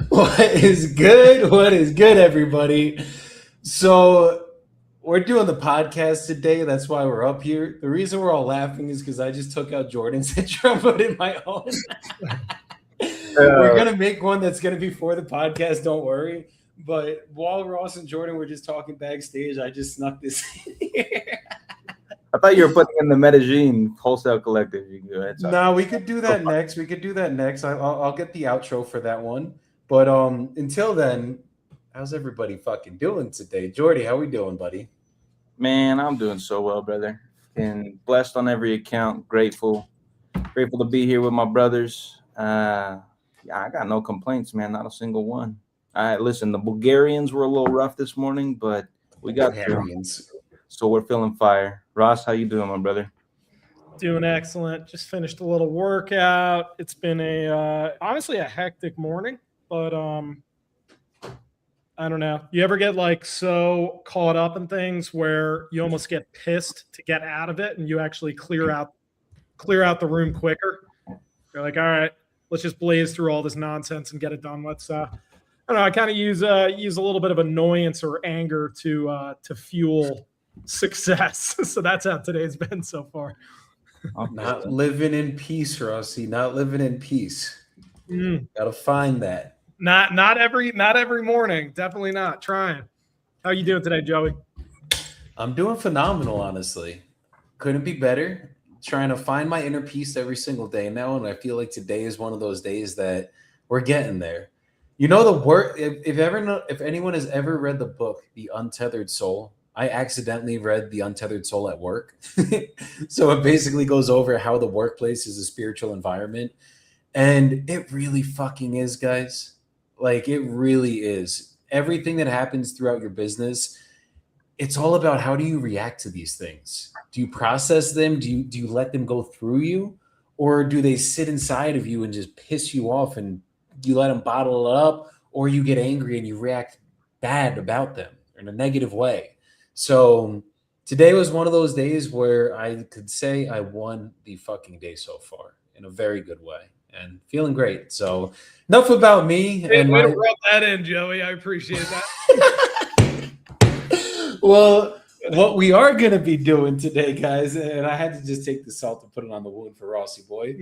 What is good? What is good, everybody? So, we're doing the podcast today. That's why we're up here. The reason we're all laughing is because I just took out Jordan's intro and put in my own. We're going to make one that's going to be for the podcast. Don't worry. But while Ross and Jordan were just talking backstage, I just snuck this in here. I thought you were putting in the Medellin Wholesale Collective. You can go ahead. No, we could do that next. I'll get the outro for that one. But until then, how's everybody fucking doing today? Jordy, how we doing, buddy? Man, I'm doing so well, brother. And blessed on every account. Grateful to be here with my brothers. Yeah, I got no complaints, man. Not a single one. Listen, the Bulgarians were a little rough this morning, but we got Bulgarians. So we're feeling fire. Ross, how you doing, my brother? Doing excellent. Just finished a little workout. It's been honestly a hectic morning, but I don't know. You ever get like so caught up in things where you almost get pissed to get out of it, and you actually clear out the room quicker? You're like, all right, let's just blaze through all this nonsense and get it done. Let's I don't know. I kind of use a little bit of annoyance or anger to fuel success. So that's how today's been so far. Not living in peace, Rossi. Not living in peace. Gotta find that. Not every morning. Definitely not. Trying. How you doing today, Joey? I'm doing phenomenal, honestly. Couldn't be better. Trying to find my inner peace every single day now, and I feel like today is one of those days that we're getting there. You know, the work. If anyone has ever read the book The Untethered Soul, I accidentally read The Untethered Soul at work. So it basically goes over how the workplace is a spiritual environment. And it really fucking is, guys. Like, it really is. Everything that happens throughout your business, it's all about how do you react to these things? Do you process them? Do you let them go through you? Or do they sit inside of you and just piss you off and you let them bottle it up? Or you get angry and you react bad about them in a negative way? So today was one of those days where I could say I won the fucking day so far in a very good way and feeling great. So enough about me. Way to rub that in, Joey. I appreciate that. Well, what we are going to be doing today, guys, and I had to just take the salt and put it on the wound for Rossi boy.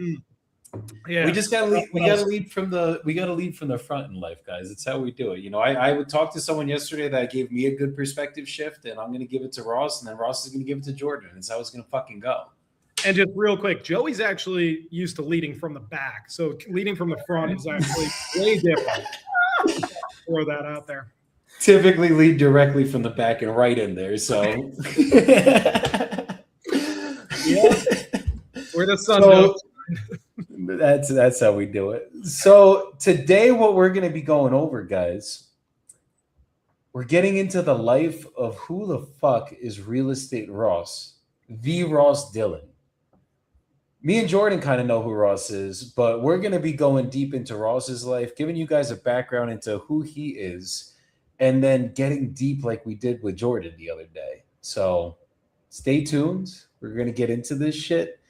Yeah, we just gotta lead. We gotta lead from the front in life, guys. It's how we do it. You know, I would talk to someone yesterday that gave me a good perspective shift, and I'm gonna give it to Ross, and then Ross is gonna give it to Jordan. It's how it's gonna fucking go. And just real quick, Joey's actually used to leading from the back, so leading from the front is actually way different. Throw that out there. Typically lead directly from the back and right in there. So yeah, where the sun goes. That's how we do it. So today what we're going to be going over, guys, we're getting into the life of who the fuck is Real Estate Ross, the Ross Dillon. Me and Jordan kind of know who Ross is, but we're going to be going deep into Ross's life, giving you guys a background into who he is, and then getting deep like we did with Jordan the other day. So stay tuned. We're going to get into this shit.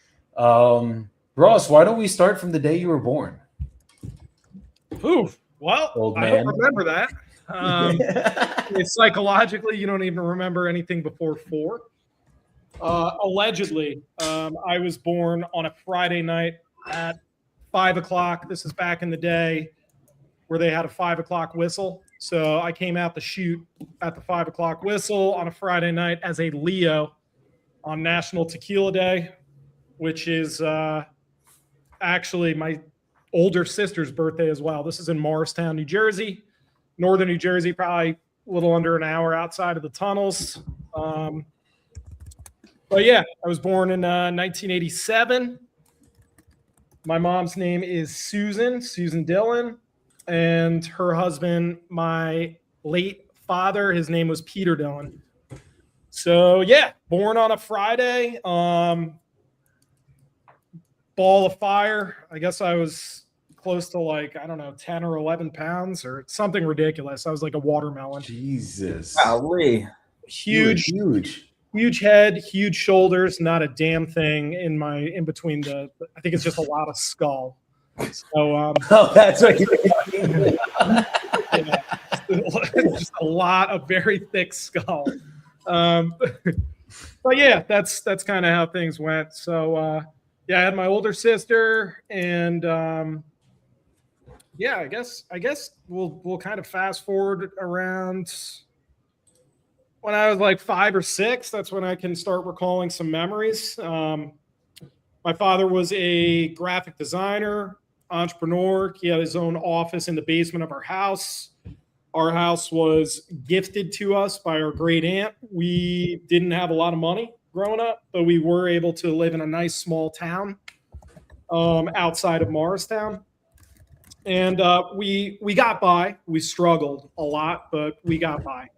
Ross, why don't we start from the day you were born? Ooh, well, I don't remember that. Psychologically, you don't even remember anything before 4. Allegedly, I was born on a Friday night at 5 o'clock. This is back in the day where they had a 5 o'clock whistle. So I came out the chute at the 5 o'clock whistle on a Friday night as a Leo on National Tequila Day, which is actually my older sister's birthday as well. This is in Morristown, New Jersey, northern New Jersey, probably a little under an hour outside of the tunnels. But yeah, I was born in 1987. My mom's name is Susan Dillon, and her husband, my late father, his name was Peter Dillon. So yeah, born on a Friday. Ball of fire. I guess I was close to like, I don't know, 10 or 11 pounds or something ridiculous. I was like a watermelon. Jesus. Golly. Huge head, huge shoulders, not a damn thing in between I think it's just a lot of skull. So Oh, that's what you yeah, just a lot of very thick skull. But yeah, that's kind of how things went. So yeah, I had my older sister, and yeah, I guess we'll kind of fast forward around when I was like 5 or 6. That's when I can start recalling some memories. My father was a graphic designer, entrepreneur. He had his own office in the basement of our house. Our house was gifted to us by our great aunt. We didn't have a lot of money growing up, but we were able to live in a nice small town outside of Morristown. And we got by. We struggled a lot, but we got by.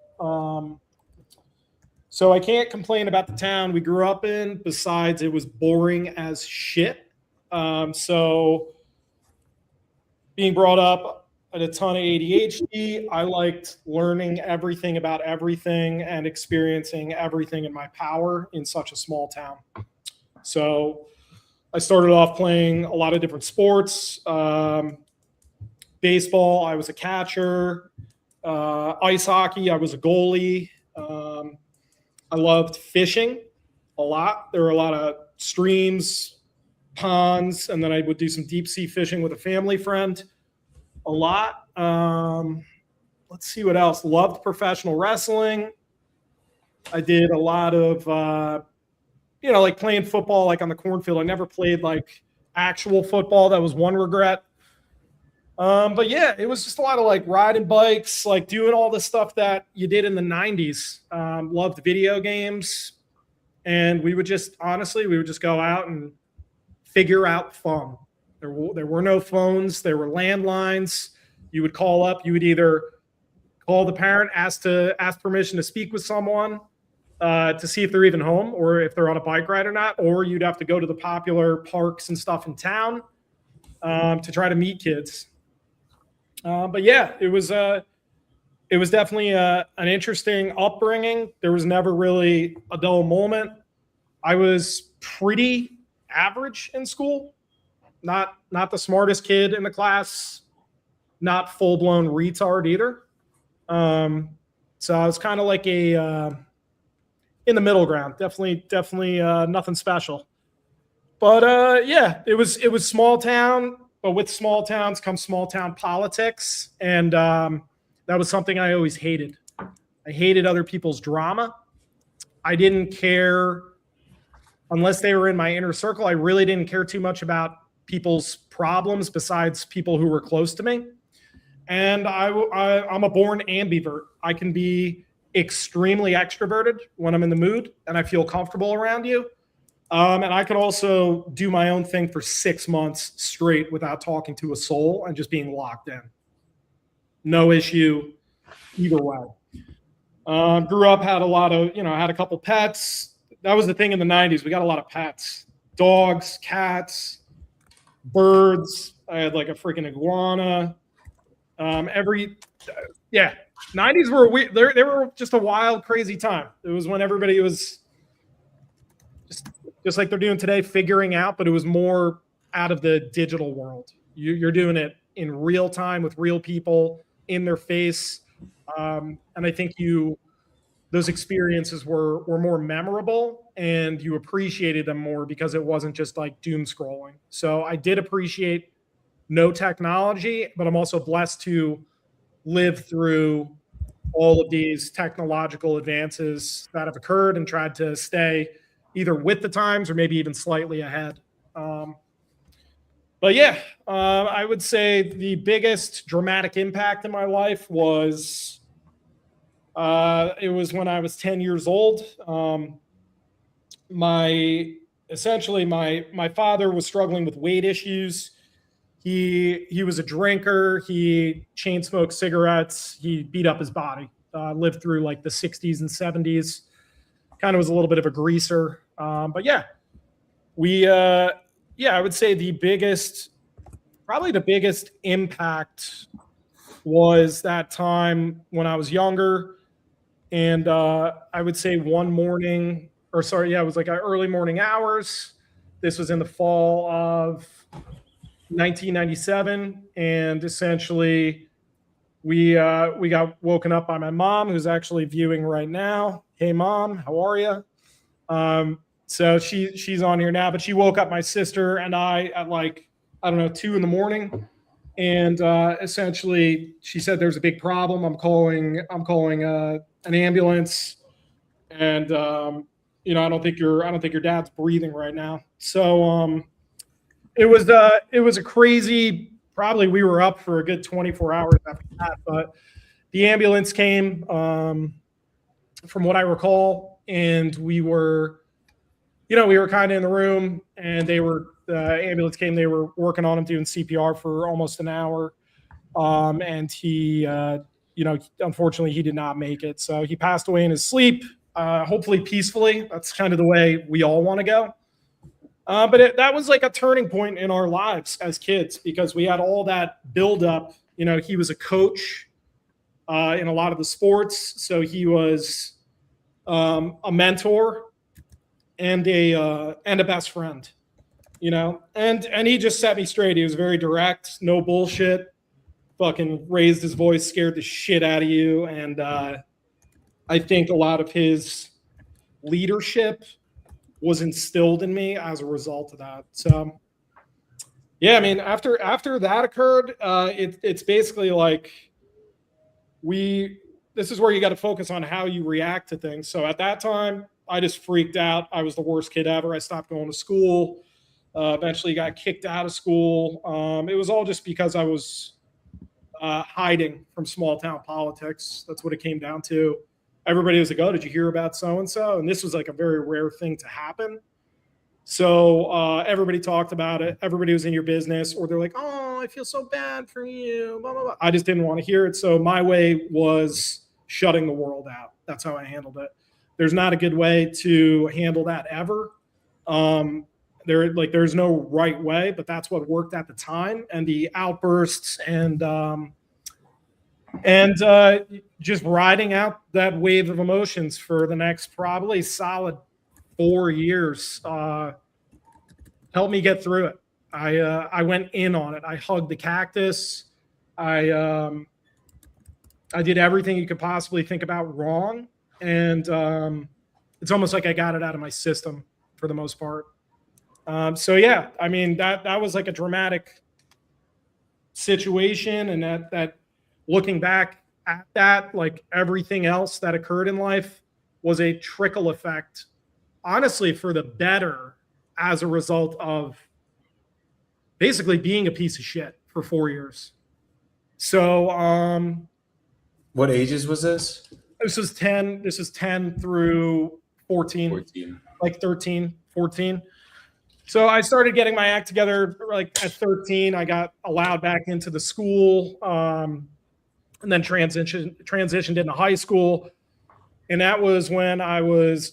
So I can't complain about the town we grew up in. Besides, it was boring as shit. So being brought up at a ton of ADHD, I liked learning everything about everything and experiencing everything in my power in such a small town. So I started off playing a lot of different sports. Baseball, I was a catcher. Ice hockey, I was a goalie. I loved fishing a lot. There were a lot of streams, ponds, and then I would do some deep sea fishing with a family friend a lot. Let's see what else. Loved professional wrestling. I did a lot of, like playing football, like on the cornfield. I never played like actual football. That was one regret. But yeah, it was just a lot of like riding bikes, like doing all the stuff that you did in the 90s. Loved video games. And we would just go out and figure out fun. There were no phones. There were landlines. You would call up. You would either call the parent, ask permission to speak with someone to see if they're even home or if they're on a bike ride or not, or you'd have to go to the popular parks and stuff in town to try to meet kids. But yeah, it was definitely an interesting upbringing. There was never really a dull moment. I was pretty average in school, not the smartest kid in the class, not full blown retard either. So I was kind of like in the middle ground. Definitely nothing special. But yeah, it was small town. But with small towns comes small town politics, and that was something I always hated. I hated other people's drama. I didn't care unless they were in my inner circle. I really didn't care too much about people's problems besides people who were close to me. And I'm a born ambivert. I can be extremely extroverted when I'm in the mood and I feel comfortable around you. And I could also do my own thing for 6 months straight without talking to a soul and just being locked in. No issue either way. Grew up, had a couple pets. That was the thing in the 90s. We got a lot of pets. Dogs, cats, birds. I had like a freaking iguana. 90s were they were just a wild, crazy time. It was when everybody was just like they're doing today, figuring out, but it was more out of the digital world. You're doing it in real time with real people in their face. And I think those experiences were more memorable and you appreciated them more because it wasn't just like doom scrolling. So I did appreciate no technology, but I'm also blessed to live through all of these technological advances that have occurred and tried to stay either with the times or maybe even slightly ahead. But yeah, I would say the biggest dramatic impact in my life was it was when I was 10 years old. My father was struggling with weight issues. He was a drinker. He chain smoked cigarettes. He beat up his body. Lived through like the 60s and 70s. Kind of was a little bit of a greaser. But yeah, I would say probably the biggest impact was that time when I was younger. And I would say it was like early morning hours. This was in the fall of 1997, and essentially we got woken up by my mom, who's actually viewing right now. Hey, Mom, how are you? So she's on here now, but she woke up my sister and I at like, I don't know, 2 in the morning. And essentially she said there's a big problem. I'm calling an ambulance, and I don't think your dad's breathing right now. So it was a crazy, probably we were up for a good 24 hours after that, but the ambulance came, from what I recall, and we were kind of in the room, and the ambulance came. They were working on him, doing CPR for almost an hour. And he, unfortunately, he did not make it. So he passed away in his sleep, hopefully peacefully. That's kind of the way we all want to go. But that was like a turning point in our lives as kids, because we had all that buildup. He was a coach in a lot of the sports. So he was a mentor and a best friend, and he just set me straight. He was very direct, no bullshit, fucking raised his voice, scared the shit out of you. And I think a lot of his leadership was instilled in me as a result of that. So yeah, I mean, after that occurred, it's basically like this is where you got to focus on how you react to things. So at that time, I just freaked out. I was the worst kid ever. I stopped going to school. Eventually got kicked out of school. It was all just because I was hiding from small town politics. That's what it came down to. Everybody was like, "Oh, did you hear about so-and-so?" And this was like a very rare thing to happen. So everybody talked about it. Everybody was in your business, or they're like, "Oh, I feel so bad for you." Blah, blah, blah. I just didn't want to hear it. So my way was shutting the world out. That's how I handled it. There's not a good way to handle that ever. There's no right way, but that's what worked at the time. And the outbursts and just riding out that wave of emotions for the next probably solid 4 years helped me get through it. I went in on it. I hugged the cactus. I did everything you could possibly think about wrong, and it's almost like I got it out of my system for the most part. So yeah, I mean that was like a dramatic situation, and that looking back at that, like everything else that occurred in life was a trickle effect, honestly, for the better as a result of basically being a piece of shit for 4 years. So what ages was this? This is 10 through 14. Like 13, 14. So I started getting my act together like at 13. I got allowed back into the school, and then transitioned into high school. And that was when I was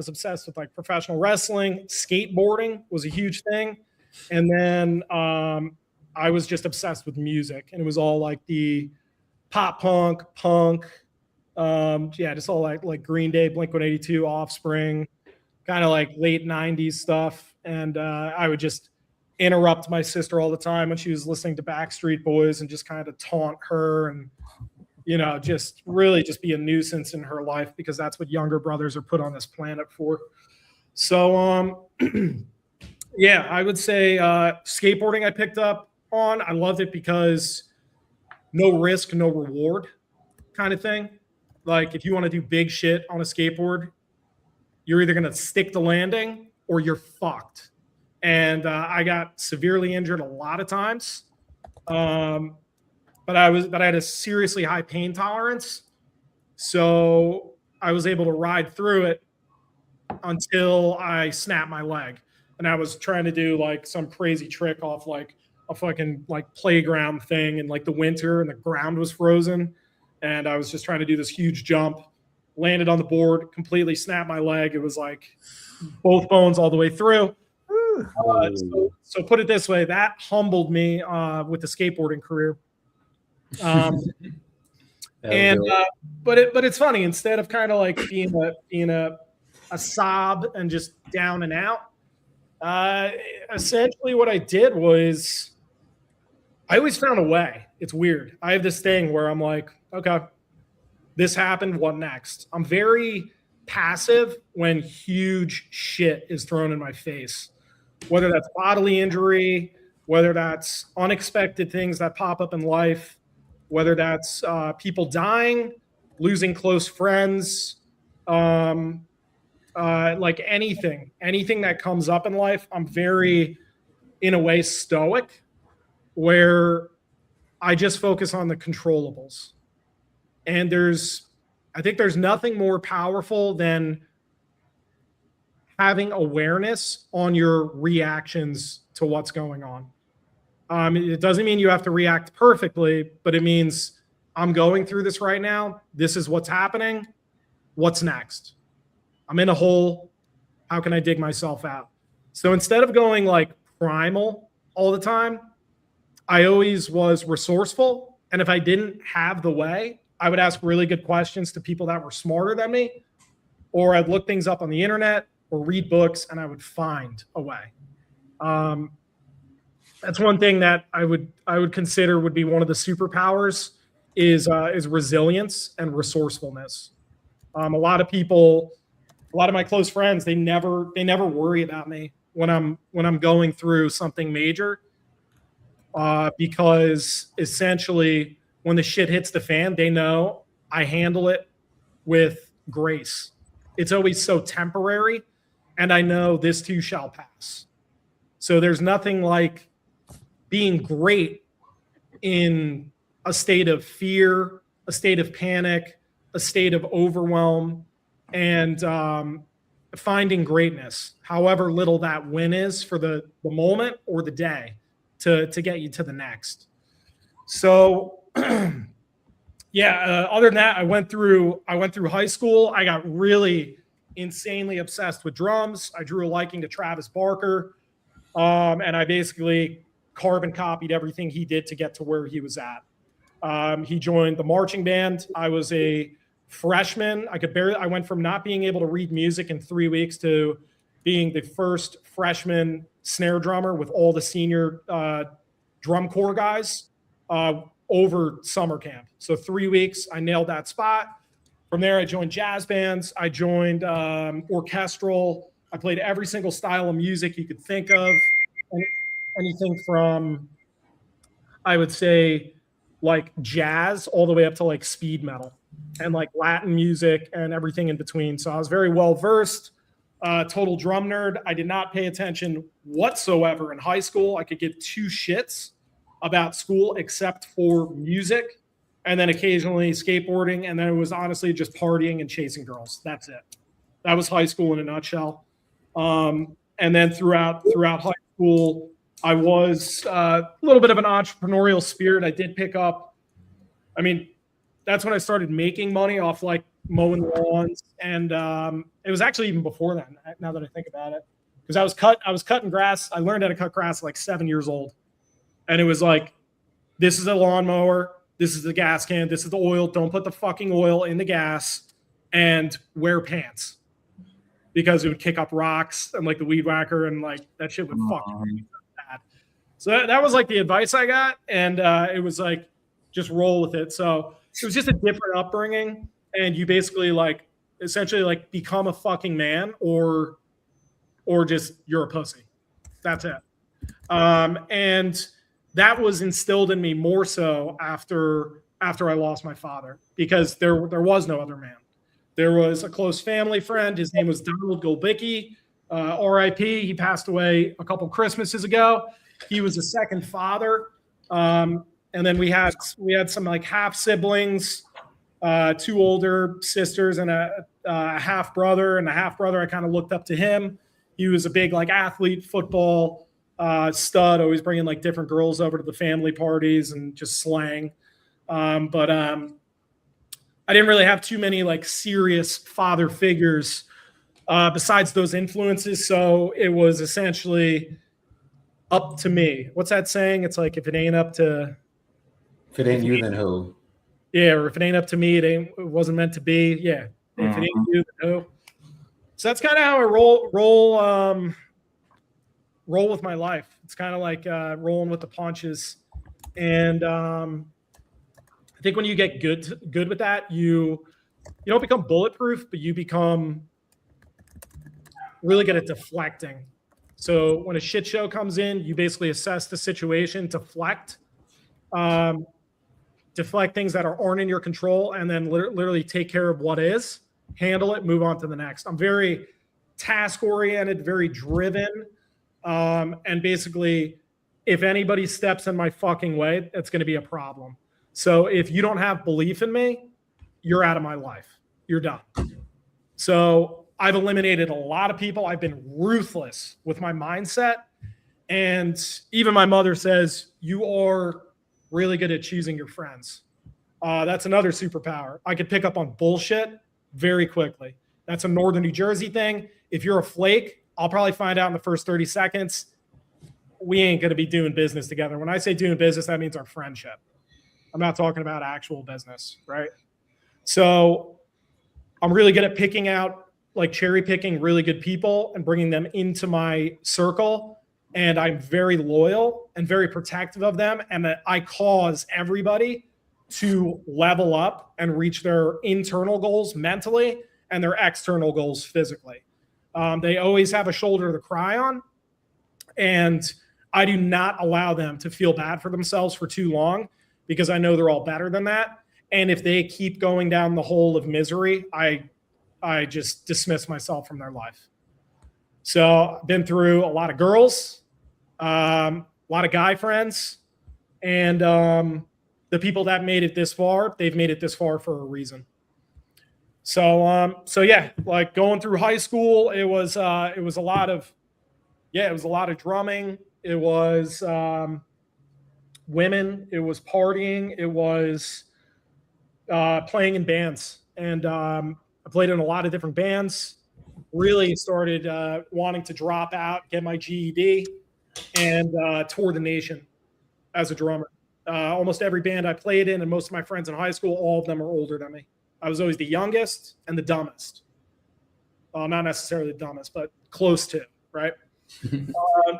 obsessed with like professional wrestling. Skateboarding was a huge thing. And then I was just obsessed with music, and it was all like the pop punk, just all like Green Day, Blink-182, Offspring, kind of like late 90s stuff. And I would just interrupt my sister all the time when she was listening to Backstreet Boys and just kind of taunt her and, just really just be a nuisance in her life, because that's what younger brothers are put on this planet for. So, yeah, I would say skateboarding I picked up on. I loved it because no risk, no reward kind of thing. Like if you want to do big shit on a skateboard, you're either going to stick the landing or you're fucked. And I got severely injured a lot of times. But I had a seriously high pain tolerance. So I was able to ride through it until I snapped my leg. And I was trying to do like some crazy trick off like a fucking like playground thing in like the winter, and the ground was frozen. And I was just trying to do this huge jump, landed on the board, completely snapped my leg. It was like both bones all the way through. So put it this way, that humbled me with the skateboarding career. But it's funny, instead of kind of like being a sob and just down and out, essentially what I did was I always found a way. It's weird. I have this thing where I'm like, okay, this happened. What next? I'm very passive when huge shit is thrown in my face, whether that's bodily injury, whether that's unexpected things that pop up in life, whether that's people dying, losing close friends, like anything that comes up in life. I'm very, in a way, stoic, where I just focus on the controllables. And I think there's nothing more powerful than having awareness on your reactions to what's going on. It doesn't mean you have to react perfectly, but it means I'm going through this right now. This is what's happening. What's next? I'm in a hole. How can I dig myself out? So instead of going like primal all the time, I always was resourceful. And if I didn't have the way, I would ask really good questions to people that were smarter than me, or I'd look things up on the internet or read books, and I would find a way. That's one thing that I would consider would be one of the superpowers is resilience and resourcefulness. A lot of my close friends, they never worry about me when I'm going through something major, because essentially when the shit hits the fan, they know I handle it with grace. It's always so temporary, and I know this too shall pass. So there's nothing like being great in a state of fear, a state of panic, a state of overwhelm, and finding greatness, however little that win is for the moment or the day, to get you to the next. So yeah, other than that, I went through high school. I got really insanely obsessed with drums. I drew a liking to Travis Barker, and I basically carbon copied everything he did to get to where he was at. He joined the marching band. I was a freshman. I went from not being able to read music in 3 weeks to being the first freshman snare drummer with all the senior drum corps guys over summer camp. So 3 weeks, I nailed that spot. From there, I joined jazz bands. I joined orchestral. I played every single style of music you could think of. Anything from, I would say, like jazz all the way up to like speed metal and like Latin music and everything in between. So I was very well versed, total drum nerd. I did not pay attention whatsoever in high school. I could give two shits about school except for music, and then occasionally skateboarding, and then it was honestly just partying and chasing girls. That's it. That was high school in a nutshell. And then throughout high school, I was a little bit of an entrepreneurial spirit. I did pick up, that's when I started making money off like mowing lawns. And it was actually even before that, now that I think about it, because I was cutting grass. I learned how to cut grass at like 7 years old. And it was like, this is a lawnmower. This is the gas can. This is the oil. Don't put the fucking oil in the gas, and wear pants, because it would kick up rocks and like the weed whacker, and like that shit would fucking be bad. So that was like the advice I got. And it was like, just roll with it. So it was just a different upbringing. And you basically like essentially like become a fucking man or just you're a pussy. That's it. And that was instilled in me more so after I lost my father, because there was no other man. There was a close family friend. His name was Donald Golbicki, R.I.P. He passed away a couple Christmases ago. He was a second father. And then we had some like half siblings, 2 older sisters and a half brother. And the half brother, I kind of looked up to him. He was a big like athlete, football stud, always bringing like different girls over to the family parties and just slang. But I didn't really have too many like serious father figures besides those influences. So it was essentially up to me. What's that saying? It's like, if it ain't you, then who? Yeah, or if it ain't up to me, it wasn't meant to be. Yeah, if it ain't you, then who? So that's kind of how I roll with my life. It's kind of like rolling with the punches. And I think when you get good with that, you don't become bulletproof, but you become really good at deflecting. So when a shit show comes in, you basically assess the situation, deflect things that aren't in your control, and then literally take care of what is, handle it, move on to the next. I'm very task oriented, very driven, and basically, if anybody steps in my fucking way, it's going to be a problem. So if you don't have belief in me, you're out of my life. You're done. So I've eliminated a lot of people. I've been ruthless with my mindset. And even my mother says, you are really good at choosing your friends. That's another superpower. I could pick up on bullshit very quickly. That's a Northern New Jersey thing. If you're a flake, I'll probably find out in the first 30 seconds. We ain't going to be doing business together. When I say doing business, that means our friendship. I'm not talking about actual business, right? So I'm really good at picking out, like cherry picking really good people and bringing them into my circle. And I'm very loyal and very protective of them. And that I cause everybody to level up and reach their internal goals mentally and their external goals physically. They always have a shoulder to cry on. And I do not allow them to feel bad for themselves for too long, because I know they're all better than that. And if they keep going down the hole of misery, I just dismiss myself from their life. So I've been through a lot of girls, a lot of guy friends, and the people that made it this far, they've made it this far for a reason. So yeah, like going through high school, it was a lot of drumming. It was women. It was partying. It was playing in bands. And I played in a lot of different bands. Really started wanting to drop out, get my GED, and tour the nation as a drummer. Almost every band I played in, and most of my friends in high school, all of them are older than me. I was always the youngest and the dumbest. Not necessarily the dumbest, but close to, right?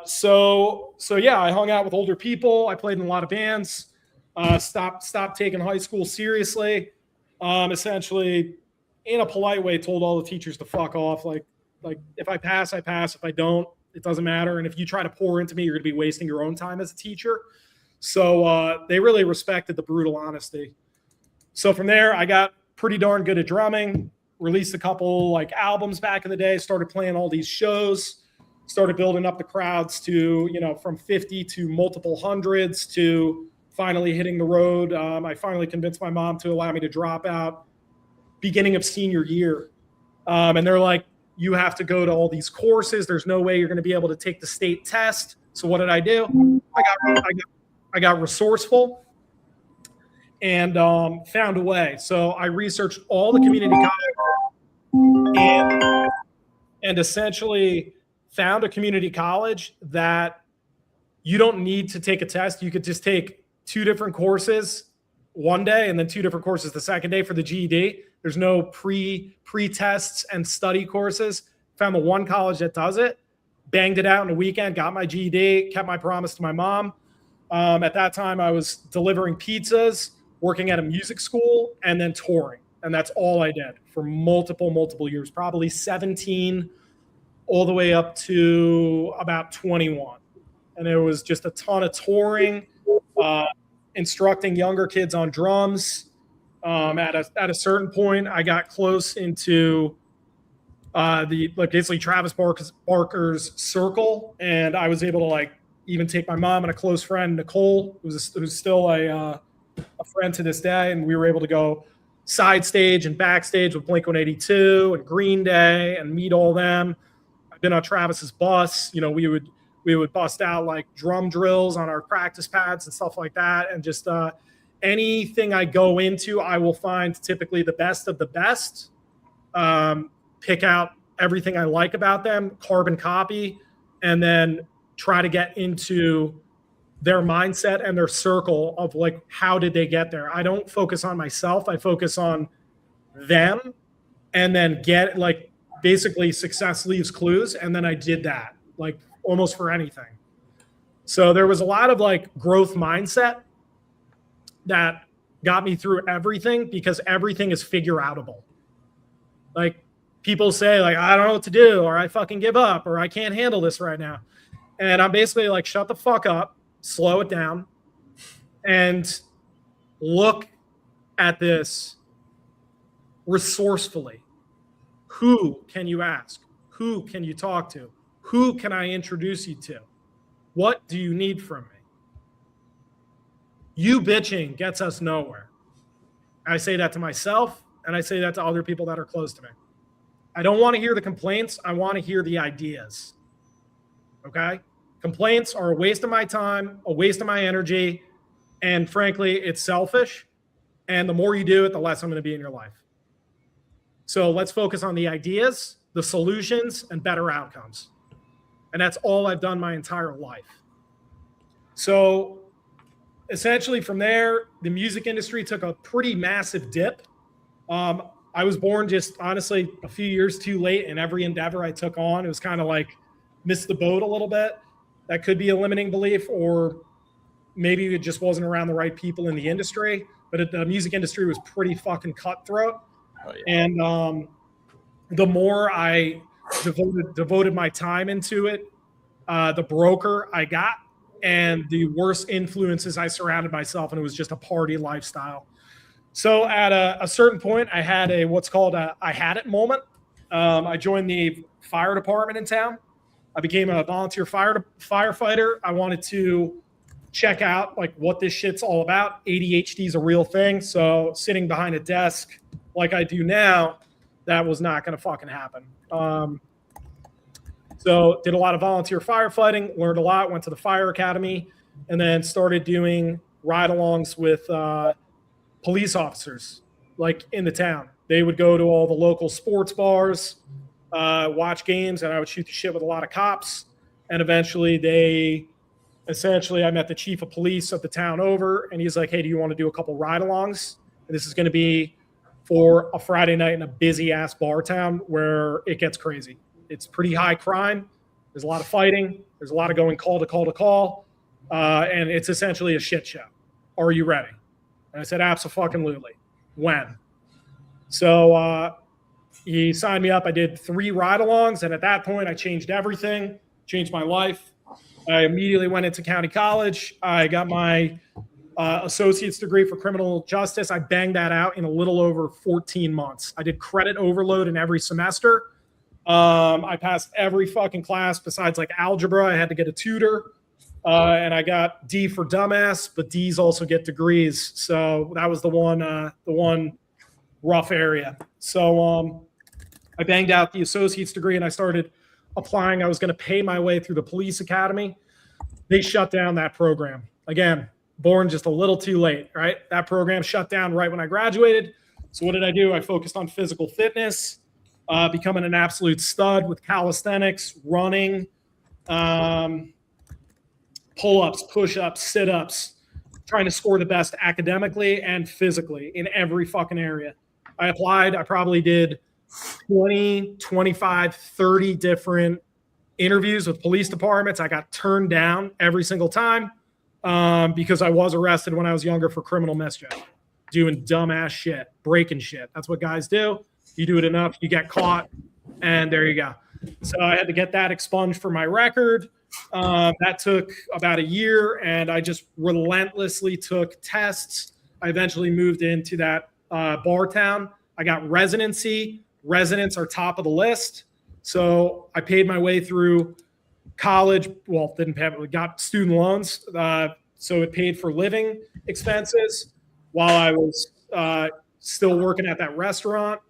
So yeah, I hung out with older people. I played in a lot of bands. Stopped taking high school seriously. Essentially, in a polite way, told all the teachers to fuck off. Like if I pass, I pass. If I don't, it doesn't matter. And if you try to pour into me, you're going to be wasting your own time as a teacher. So they really respected the brutal honesty. So from there, I got pretty darn good at drumming. Released a couple like albums back in the day. Started playing all these shows. Started building up the crowds to, from 50 to multiple hundreds to finally hitting the road. I finally convinced my mom to allow me to drop out beginning of senior year. And they're like, you have to go to all these courses. There's no way you're going to be able to take the state test. So what did I do? I got resourceful and found a way. So I researched all the community colleges and essentially found a community college that you don't need to take a test. You could just take 2 different courses one day and then 2 different courses the second day for the GED. There's no pre-tests and study courses. Found the one college that does it, banged it out in a weekend, got my GED, kept my promise to my mom. At that time, I was delivering pizzas, working at a music school, and then touring. And that's all I did for multiple years, probably 17 all the way up to about 21. And it was just a ton of touring, instructing younger kids on drums. At a certain point, I got close into basically Travis Barker's circle, and I was able to even take my mom and a close friend, Nicole, who's still a friend to this day, and we were able to go side stage and backstage with Blink-182 and Green Day and meet all them. I've been on Travis's bus. We would bust out like drum drills on our practice pads and stuff like that, and just anything I go into, I will find typically the best of the best. Pick out everything I like about them, carbon copy, and then try to get into their mindset and their circle of how did they get there. I don't focus on myself. I focus on them, and then basically success leaves clues. And then I did that almost for anything. So there was a lot of growth mindset that got me through everything, because everything is figure outable. Like, people say, like, I don't know what to do, or I fucking give up, or I can't handle this right now. And I'm basically like, shut the fuck up, slow it down, and look at this resourcefully. Who can you ask? Who can you talk to? Who can I introduce you to? What do you need from me? You bitching gets us nowhere. I say that to myself, and I say that to other people that are close to me. I don't want to hear the complaints. I want to hear the ideas. Okay? Complaints are a waste of my time, a waste of my energy, and frankly, it's selfish. And the more you do it, the less I'm going to be in your life. So let's focus on the ideas, the solutions, and better outcomes. And that's all I've done my entire life. So essentially from there, the music industry took a pretty massive dip. I was born just honestly a few years too late in every endeavor I took on. It was kind of like missed the boat a little bit. That could be a limiting belief, or maybe it just wasn't around the right people in the industry. But the music industry was pretty fucking cutthroat. Oh, yeah. And the more I devoted my time into it, the broker I got, and the worse influences I surrounded myself, and it was just a party lifestyle. So at a certain point, I had what's called a I had it moment. I joined the fire department in town. I became a volunteer firefighter. I wanted to check out like what this shit's all about. ADHD is a real thing. So sitting behind a desk like I do now, that was not going to fucking happen. So did a lot of volunteer firefighting, learned a lot, went to the fire academy, and then started doing ride-alongs with police officers like in the town. They would go to all the local sports bars, watch games, and I would shoot the shit with a lot of cops. And eventually I met the chief of police of the town over, and he's like, hey, do you want to do a couple ride-alongs? And this is going to be for a Friday night in a busy-ass bar town where it gets crazy. It's pretty high crime. There's a lot of fighting. There's a lot of going call to call to call. And it's essentially a shit show. Are you ready? And I said, abso-fucking-lutely. When? So he signed me up. I did 3 ride-alongs, and at that point, I changed everything, changed my life. I immediately went into county college. I got my associate's degree for criminal justice. I banged that out in a little over 14 months. I did credit overload in every semester. I passed every fucking class besides like algebra. I had to get a tutor. And I got D for dumbass, but D's also get degrees. So that was the one rough area. So I banged out the associate's degree, and I started applying. I was going to pay my way through the police academy. They shut down that program. Again, born just a little too late, right? That program shut down right when I graduated. So what did I do? I focused on physical fitness, becoming an absolute stud with calisthenics, running, pull-ups, push-ups, sit-ups, trying to score the best academically and physically in every fucking area. I applied. I probably did 20, 25, 30 different interviews with police departments. I got turned down every single time because I was arrested when I was younger for criminal mischief, doing dumbass shit, breaking shit. That's what guys do. You do it enough, you get caught, and there you go. So I had to get that expunged for my record. That took about a year, and I just relentlessly took tests. I eventually moved into that bar town. I got residency. Residents are top of the list. So I paid my way through college. Well, didn't pay, but got student loans. So it paid for living expenses while I was still working at that restaurant.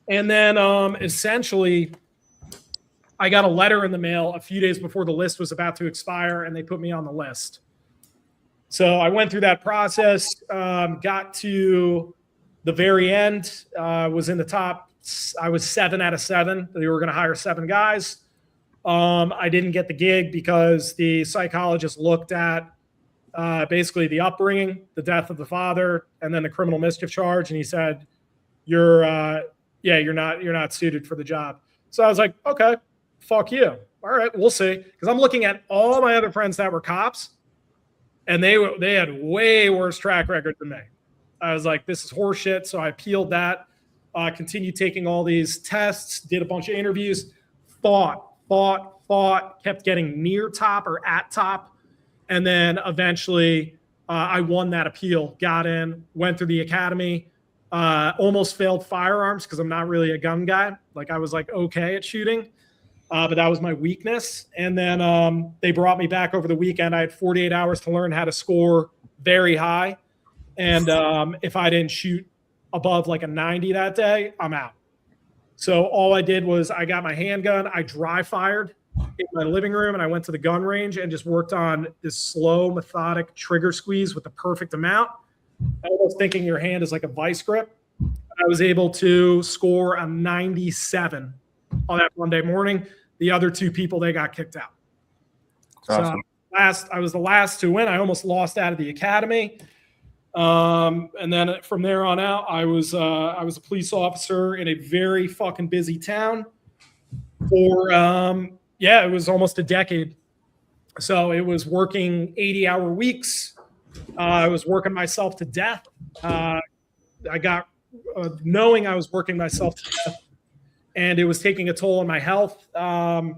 And then essentially, I got a letter in the mail a few days before the list was about to expire, and they put me on the list. So I went through that process, got to the very end, was in the top. I was 7 out of 7. They were going to hire 7 guys. I didn't get the gig because the psychologist looked at basically the upbringing, the death of the father, and then the criminal mischief charge, and he said, "You're not suited for the job." So I was like, "Okay, fuck you. All right, we'll see." Because I'm looking at all my other friends that were cops, And they had way worse track record than me. I was like, this is horseshit. So I appealed that, continued taking all these tests, did a bunch of interviews, fought, kept getting near top or at top. And then eventually I won that appeal, got in, went through the academy, almost failed firearms because I'm not really a gun guy. Like I was like okay at shooting, but that was my weakness. And then they brought me back over the weekend. I had 48 hours to learn how to score very high. And if I didn't shoot above like a 90 that day, I'm out. So all I did was I got my handgun, I dry fired in my living room, and I went to the gun range and just worked on this slow, methodic trigger squeeze with the perfect amount. Almost thinking your hand is like a vice grip. I was able to score a 97 on that Monday morning. The other two people, they got kicked out. Awesome. So I was the last to win. I almost lost out of the academy. And then from there on out, I was a police officer in a very fucking busy town for, it was almost a decade. So it was working 80-hour weeks. I was working myself to death. I got knowing I was working myself to death, and it was taking a toll on my health. I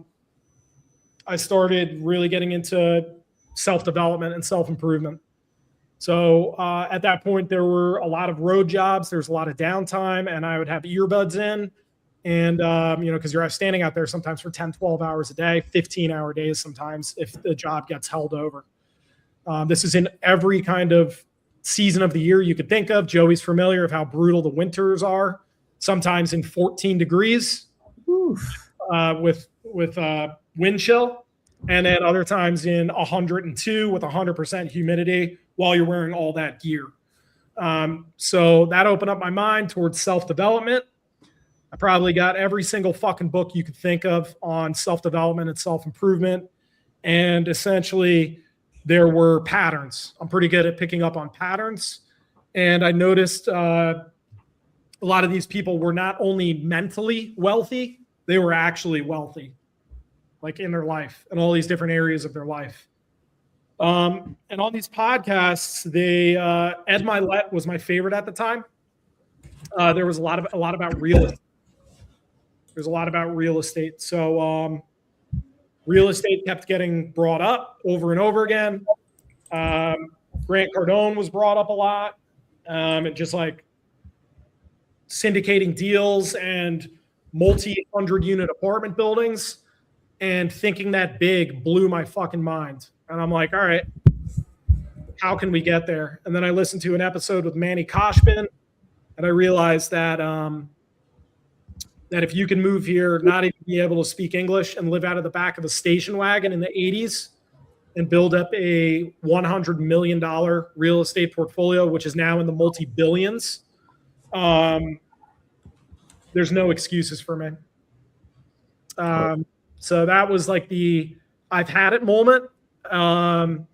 started really getting into self-development and self-improvement. So at that point, there were a lot of road jobs. There's a lot of downtime, and I would have earbuds in. And, because you're standing out there sometimes for 10, 12 hours a day, 15-hour days sometimes if the job gets held over. This is in every kind of season of the year you could think of. Joey's familiar of how brutal the winters are, sometimes in 14 degrees with wind chill, and then other times in 102 with 100% humidity while you're wearing all that gear. So that opened up my mind towards self-development. I probably got every single fucking book you could think of on self-development and self-improvement. And essentially, there were patterns. I'm pretty good at picking up on patterns. And I noticed a lot of these people were not only mentally wealthy, they were actually wealthy, like in their life and all these different areas of their life. And on these podcasts, Ed Milet was my favorite at the time. There was a lot about real estate. There's a lot about real estate. So real estate kept getting brought up over and over again. Grant Cardone was brought up a lot. And just like syndicating deals and multi-hundred unit apartment buildings, and thinking that big blew my fucking mind. And I'm like, all right, how can we get there? And then I listened to an episode with Manny Koshman, and I realized that that if you can move here, not even be able to speak English, and live out of the back of a station wagon in the 80s and build up a $100 million real estate portfolio, which is now in the multi-billions, there's no excuses for me. So that was like the I've had it moment. And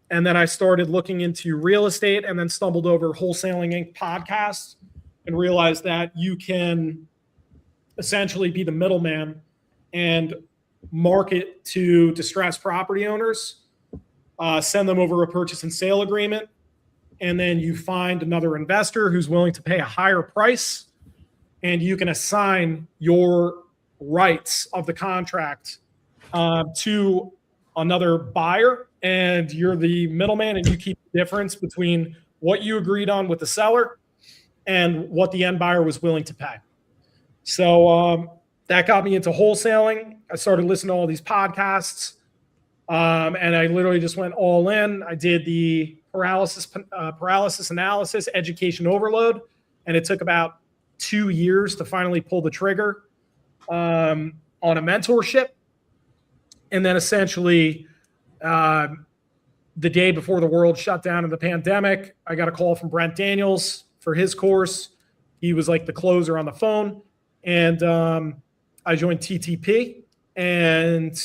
then I started looking into real estate, and then stumbled over Wholesaling Inc. podcast and realized that you can essentially be the middleman and market to distressed property owners, send them over a purchase and sale agreement, and then you find another investor who's willing to pay a higher price, and you can assign your rights of the contract to another buyer, and you're the middleman, and you keep the difference between what you agreed on with the seller and what the end buyer was willing to pay. So that got me into wholesaling. I started listening to all these podcasts, and I literally just went all in. I did the paralysis analysis, education overload, and it took about 2 years to finally pull the trigger on a mentorship. And then essentially the day before the world shut down in the pandemic, I got a call from Brent Daniels for his course. He was like the closer on the phone. And I joined TTP. And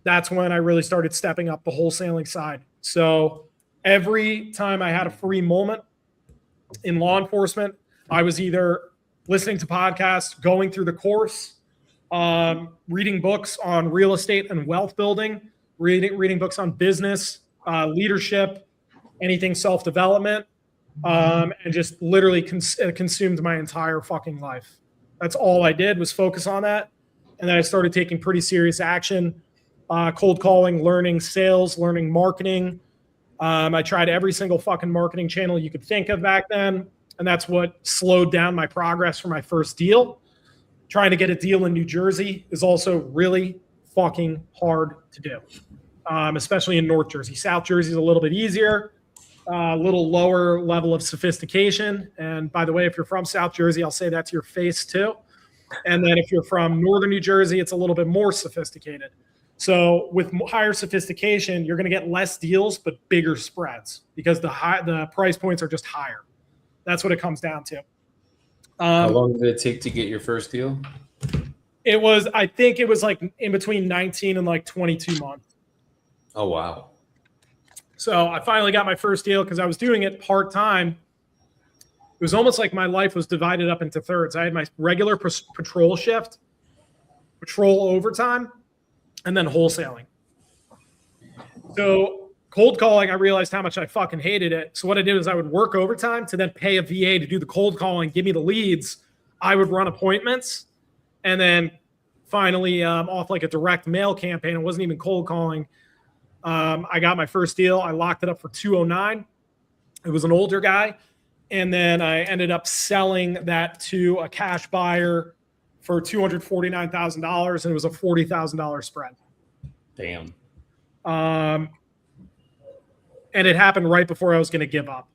that's when I really started stepping up the wholesaling side. So every time I had a free moment in law enforcement, I was either listening to podcasts, going through the course, reading books on real estate and wealth building, reading books on business, leadership, anything self-development, and just literally consumed my entire fucking life. That's all I did was focus on that. And then I started taking pretty serious action, cold calling, learning sales, learning marketing. I tried every single fucking marketing channel you could think of back then. And that's what slowed down my progress for my first deal. Trying to get a deal in New Jersey is also really fucking hard to do, especially in North Jersey. South Jersey is a little bit easier, a little lower level of sophistication. And by the way, if you're from South Jersey, I'll say that to your face too. And then if you're from Northern New Jersey, it's a little bit more sophisticated. So with higher sophistication, you're going to get less deals, but bigger spreads because the price points are just higher. That's what it comes down to. How long did it take to get your first deal? I think it was like in between 19 and like 22 months. Oh, wow. So I finally got my first deal because I was doing it part-time. It was almost like my life was divided up into thirds. I had my regular patrol shift, patrol overtime, and then wholesaling. So cold calling, I realized how much I fucking hated it. So what I did is I would work overtime to then pay a VA to do the cold calling, give me the leads. I would run appointments. And then finally, off like a direct mail campaign, it wasn't even cold calling. I got my first deal. I locked it up for $209. It was an older guy. And then I ended up selling that to a cash buyer for $249,000. And it was a $40,000 spread. Damn. And it happened right before I was going to give up.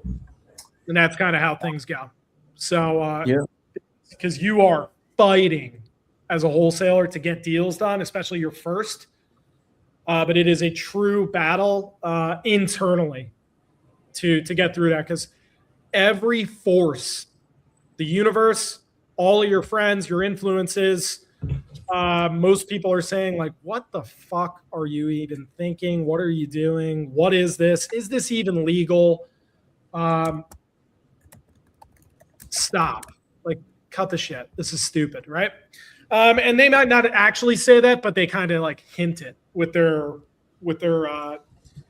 And that's kind of how things go. So, because you are fighting as a wholesaler to get deals done, especially your first. But it is a true battle internally to get through that, because every force, the universe, all of your friends, your influences, most people are saying like, what the fuck are you even thinking? What are you doing? What is this? Is this even legal? Stop. Like, cut the shit. This is stupid, right? And they might not actually say that, but they kind of like hint it with their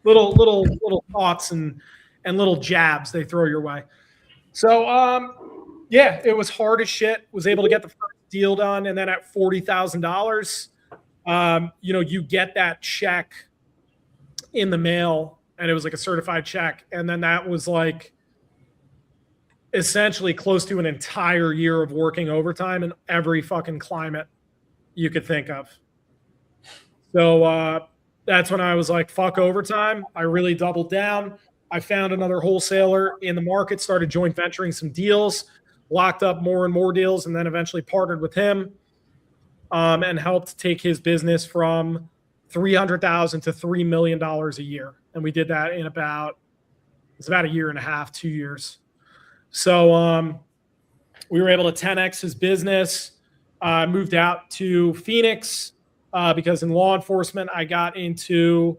little thoughts and little jabs they throw your way. So yeah, it was hard as shit. Was able to get the first deal done, and then at $40,000, you get that check in the mail, and it was like a certified check, and then that was like essentially close to an entire year of working overtime in every fucking climate you could think of. So that's when I was like, fuck overtime. I really doubled down. I found another wholesaler in the market, started joint venturing some deals, locked up more and more deals, and then eventually partnered with him and helped take his business from $300,000 to $3 million a year. And we did that in about a year and a half, 2 years. So we were able to 10X his business, moved out to Phoenix because in law enforcement, I got into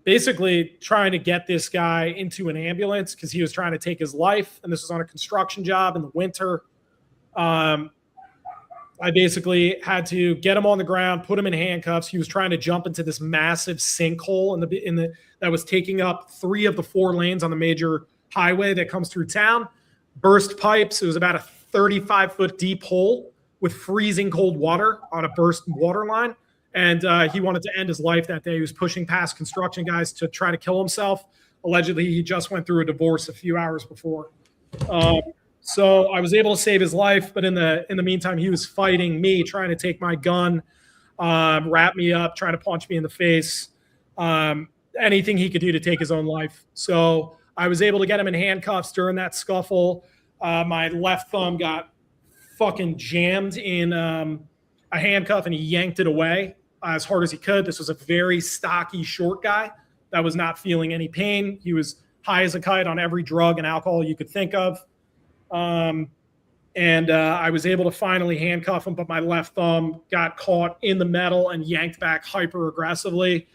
basically trying to get this guy into an ambulance because he was trying to take his life. And this was on a construction job in the winter. I basically had to get him on the ground, put him in handcuffs. He was trying to jump into this massive sinkhole that was taking up 3 of the 4 lanes on the major highway that comes through town. Burst pipes. It was about a 35-foot deep hole with freezing cold water on a burst water line. And he wanted to end his life that day. He was pushing past construction guys to try to kill himself. Allegedly, he just went through a divorce a few hours before. So I was able to save his life. But in the meantime, he was fighting me, trying to take my gun, wrap me up, trying to punch me in the face, anything he could do to take his own life. So I was able to get him in handcuffs during that scuffle. My left thumb got fucking jammed in a handcuff, and he yanked it away as hard as he could. This was a very stocky, short guy that was not feeling any pain. He was high as a kite on every drug and alcohol you could think of. I was able to finally handcuff him, but my left thumb got caught in the metal and yanked back hyper aggressively.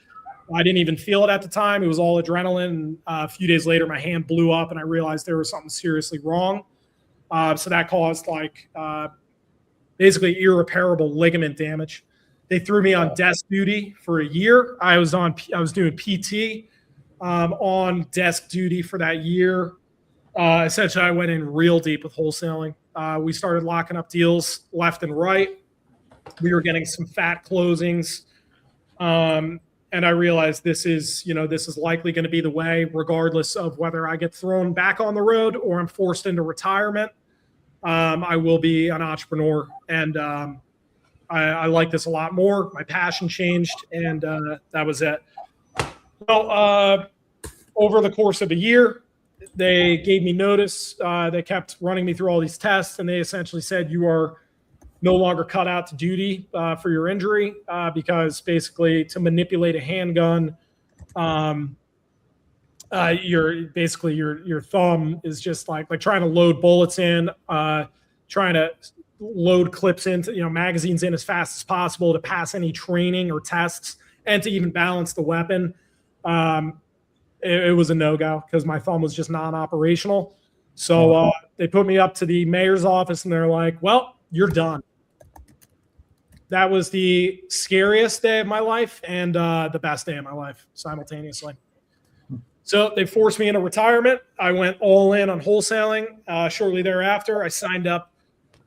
I didn't even feel it at the time. It was all adrenaline. And a few days later, my hand blew up and I realized there was something seriously wrong. So that caused basically irreparable ligament damage. They threw me on desk duty for a year. I was doing PT on desk duty for that year. Essentially, I went in real deep with wholesaling. We started locking up deals left and right. We were getting some fat closings. And I realized this is likely going to be the way, regardless of whether I get thrown back on the road or I'm forced into retirement. I will be an entrepreneur, and I like this a lot more. My passion changed, and that was it. Well, over the course of a year, they gave me notice. They kept running me through all these tests, and they essentially said, you are no longer cut out to duty for your injury because basically to manipulate a handgun, your thumb is just like trying to load bullets in, trying to load clips into magazines in as fast as possible to pass any training or tests and to even balance the weapon. It was a no-go because my thumb was just non-operational. So they put me up to the mayor's office and they're like, well, you're done. That was the scariest day of my life and the best day of my life simultaneously. So they forced me into retirement. I went all in on wholesaling. Shortly thereafter, I signed up,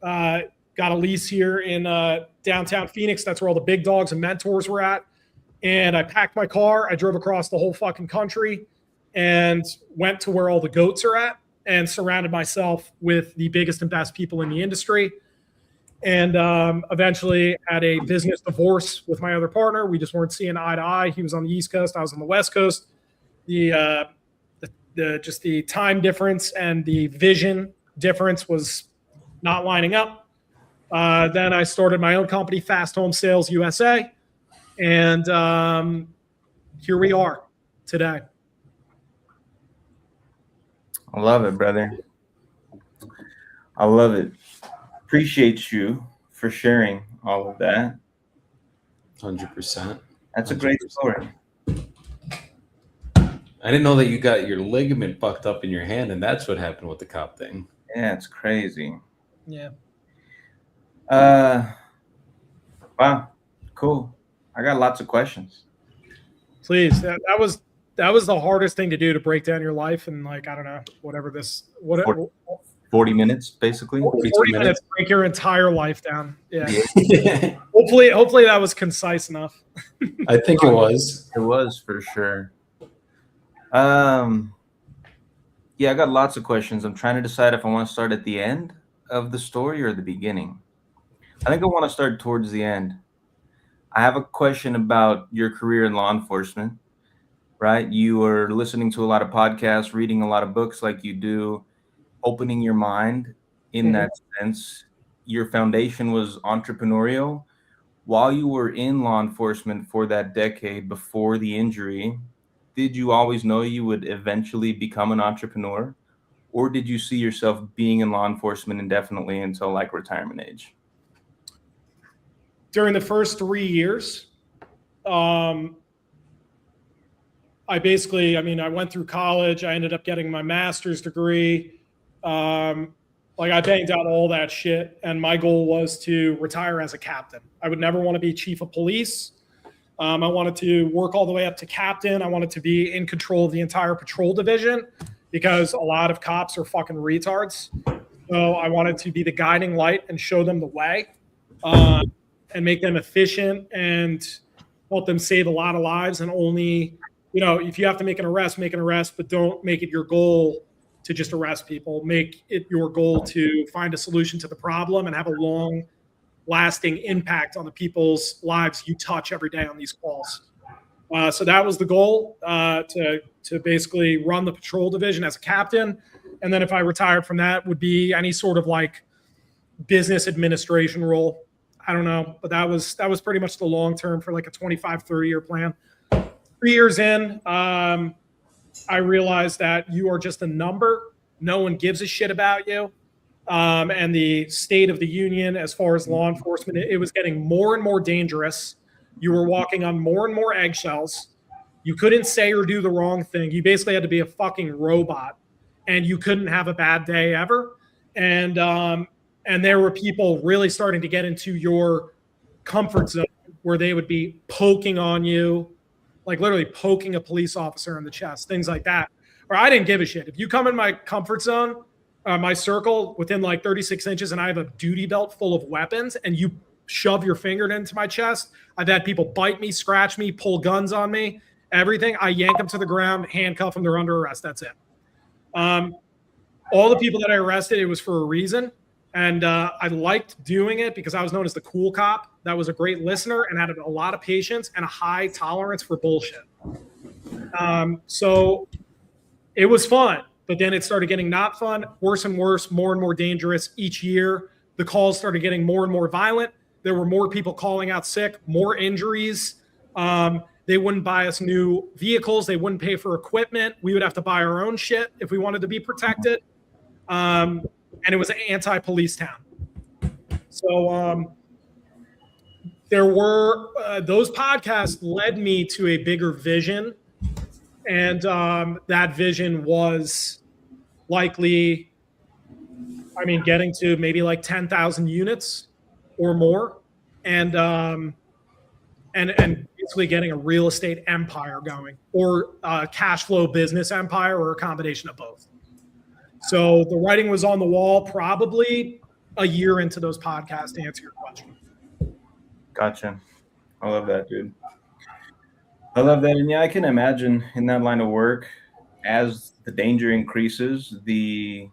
got a lease here in downtown Phoenix. That's where all the big dogs and mentors were at. And I packed my car. I drove across the whole fucking country and went to where all the goats are at and surrounded myself with the biggest and best people in the industry. And eventually had a business divorce with my other partner. We just weren't seeing eye to eye. He was on the East Coast. I was on the West Coast. The time difference and the vision difference was not lining up. Then I started my own company, Fast Home Sales USA. And here we are today. I love it, brother. I love it. Appreciate you for sharing all of that. 100%. That's a great story. I didn't know that you got your ligament fucked up in your hand, and that's what happened with the cop thing. Yeah, it's crazy. Yeah. Wow. Cool. I got lots of questions. Please. That was the hardest thing to do, to break down your life and I don't know, whatever this 40 minutes, basically. 40 minutes break your entire life down. Yeah. Yeah. Hopefully that was concise enough. I think it was. It was for sure. Yeah, I got lots of questions. I'm trying to decide if I want to start at the end of the story or the beginning. I think I want to start towards the end. I have a question about your career in law enforcement, right? You were listening to a lot of podcasts, reading a lot of books like you do, opening your mind in that sense. Your foundation was entrepreneurial. While you were in law enforcement for that decade before the injury, did you always know you would eventually become an entrepreneur? Or did you see yourself being in law enforcement indefinitely until retirement age? During the first 3 years, I went through college. I ended up getting my master's degree. I banged out all that shit. And my goal was to retire as a captain. I would never want to be chief of police. I wanted to work all the way up to captain. I wanted to be in control of the entire patrol division because a lot of cops are fucking retards. So I wanted to be the guiding light and show them the way and make them efficient and help them save a lot of lives. And only, if you have to make an arrest, but don't make it your goal to just arrest people. Make it your goal to find a solution to the problem and have a long lasting impact on the people's lives you touch every day on these calls. So that was the goal, to basically run the patrol division as a captain. And then if I retired from that, would be any sort of business administration role. I don't know, but that was pretty much the long term for a 25, 30-year plan. 3 years in, I realized that you are just a number. No one gives a shit about you. And the state of the union, as far as law enforcement, it was getting more and more dangerous. You were walking on more and more eggshells. You couldn't say or do the wrong thing. You basically had to be a fucking robot, and you couldn't have a bad day ever. And there were people really starting to get into your comfort zone where they would be poking on you, like literally poking a police officer in the chest, things like that. Or I didn't give a shit. If you come in my comfort zone, my circle within like 36 inches, and I have a duty belt full of weapons, and you shove your finger into my chest, I've had people bite me, scratch me, pull guns on me, everything. I yank them to the ground, handcuff them, they're under arrest. That's it. All the people that I arrested, it was for a reason. And I liked doing it because I was known as the cool cop. That was a great listener and had a lot of patience and a high tolerance for bullshit. So it was fun, but then it started getting not fun, worse and worse, more and more dangerous each year. The calls started getting more and more violent. There were more people calling out sick, more injuries. They wouldn't buy us new vehicles. They wouldn't pay for equipment. We would have to buy our own shit if we wanted to be protected. And it was an anti-police town. So there were those podcasts led me to a bigger vision. And that vision was likely, getting to maybe like 10,000 units or more. And basically getting a real estate empire going, or a cash flow business empire, or a combination of both. So the writing was on the wall probably a year into those podcasts, to answer your question. Gotcha. I love that, dude. I love that. And yeah, I can imagine in that line of work, as the danger increases, the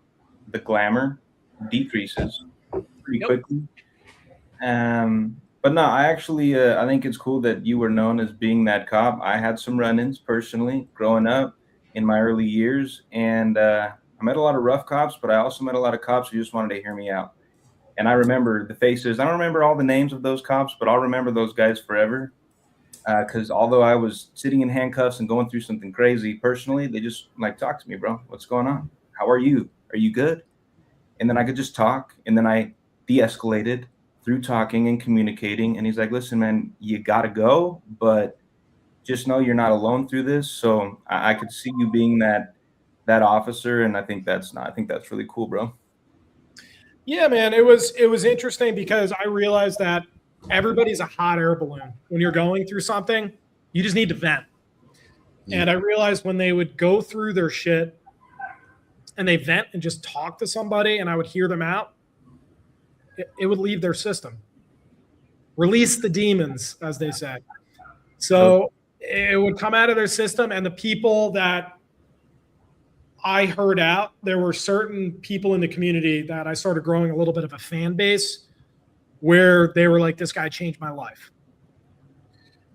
glamour decreases pretty quickly. But no, I actually, I think it's cool that you were known as being that cop. I had some run-ins personally growing up in my early years, and I met a lot of rough cops, but I also met a lot of cops who just wanted to hear me out. And I remember the faces. I don't remember all the names of those cops, but I'll remember those guys forever. Because although I was sitting in handcuffs and going through something crazy personally, they just like, talk to me, bro. What's going on? How are you? Are you good? And then I could just talk. And then I de-escalated through talking and communicating. And he's like, listen, man, you got to go, but just know you're not alone through this. So I could see you being that officer. And I think that's really cool, bro. Yeah, man, it was interesting because I realized that everybody's a hot air balloon. When you're going through something, you just need to vent. Yeah. And I realized when they would go through their shit and they vent and just talk to somebody and I would hear them out, it would leave their system. Release the demons, as they say. So it would come out of their system, and the people that I heard out, there were certain people in the community that I started growing a little bit of a fan base where they were like, this guy changed my life.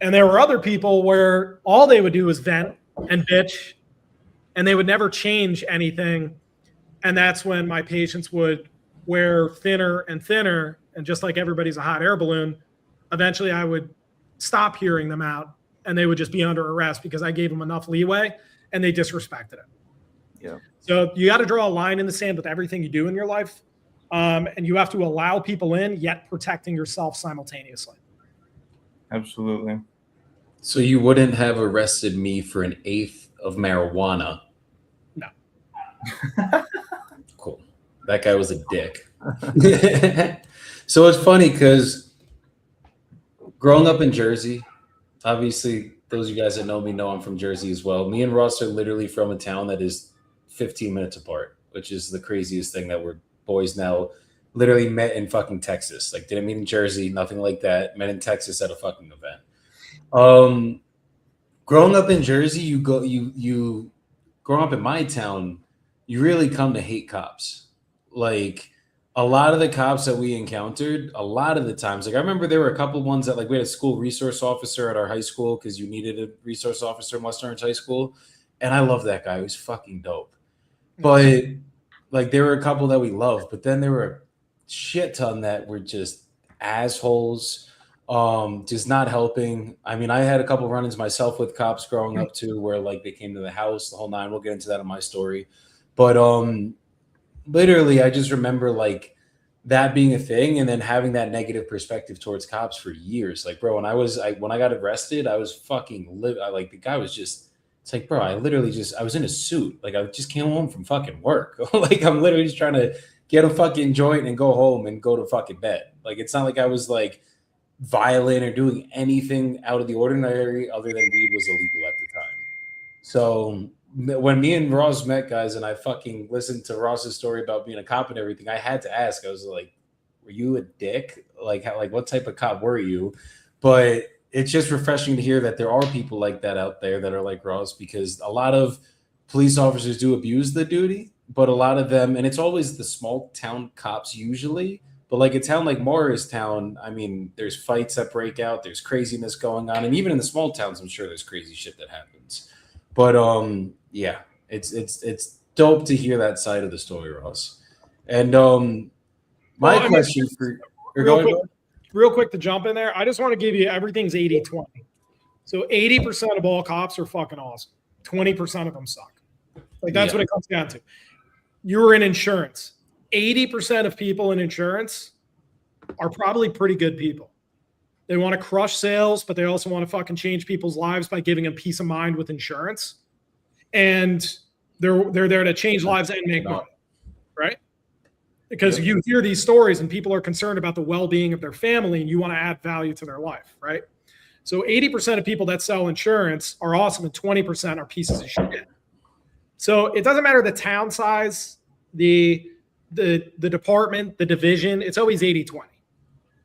And there were other people where all they would do was vent and bitch, and they would never change anything. And that's when my patience would wear thinner and thinner. And just like everybody's a hot air balloon, eventually I would stop hearing them out and they would just be under arrest because I gave them enough leeway and they disrespected it. Yeah. So you got to draw a line in the sand with everything you do in your life. And you have to allow people in, yet protecting yourself simultaneously. Absolutely. So you wouldn't have arrested me for an eighth of marijuana? No. Cool. That guy was a dick. So it's funny because growing up in Jersey, obviously those of you guys that know me know I'm from Jersey as well. Me and Ross are literally from a town that is 15 minutes apart, which is the craziest thing, that we're boys now. Literally met in fucking Texas. Like, didn't meet in Jersey, nothing like that. Met in Texas at a fucking event. Growing up in Jersey, you growing up in my town, you really come to hate cops. Like, a lot of the cops that we encountered, a lot of the times, like I remember there were a couple ones that, like, we had a school resource officer at our high school because you needed a resource officer in Western Orange High School. And I love that guy. He was fucking dope. But like, there were a couple that we loved, but then there were a shit ton that were just assholes, just not helping. I mean, I had a couple run-ins myself with cops growing up too, where like they came to the house, the whole nine. We'll get into that in my story. But literally, I just remember like that being a thing, and then having that negative perspective towards cops for years. Like, bro, when I got arrested, I was fucking like, the guy was just, it's like, bro, I was in a suit. Like, I just came home from fucking work. Like, I'm literally just trying to get a fucking joint and go home and go to fucking bed. Like, it's not like I was like violent or doing anything out of the ordinary other than weed was illegal at the time. So when me and Ross met, guys, and I fucking listened to Ross's story about being a cop and everything, I had to ask. I was like, "Were you a dick? Like, what type of cop were you?" But it's just refreshing to hear that there are people like that out there that are like Ross, because a lot of police officers do abuse the duty, but a lot of them, and it's always the small town cops usually. But like a town like Morristown, I mean, there's fights that break out, there's craziness going on, and even in the small towns, I'm sure there's crazy shit that happens. But yeah, it's dope to hear that side of the story, Ross. And my question for real quick to jump in there, I just want to give you everything's 80-20. So 80% of all cops are fucking awesome. 20% of them suck. Like that's what it comes down to. You were in insurance. 80% of people in insurance are probably pretty good people. They want to crush sales, but they also want to fucking change people's lives by giving them peace of mind with insurance. And they're there to change lives and make money, right? Because you hear these stories and people are concerned about the well-being of their family and you want to add value to their life, right? So 80% of people that sell insurance are awesome and 20% are pieces of shit. So it doesn't matter the town size, the department, the division, it's always 80-20.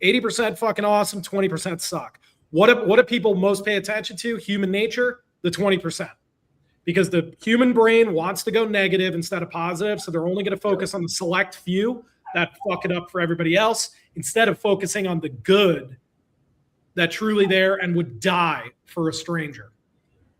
80% fucking awesome, 20% suck. What do people most pay attention to? Human nature, the 20%. Because the human brain wants to go negative instead of positive, so they're only going to focus on the select few that fuck it up for everybody else instead of focusing on the good that truly there and would die for a stranger.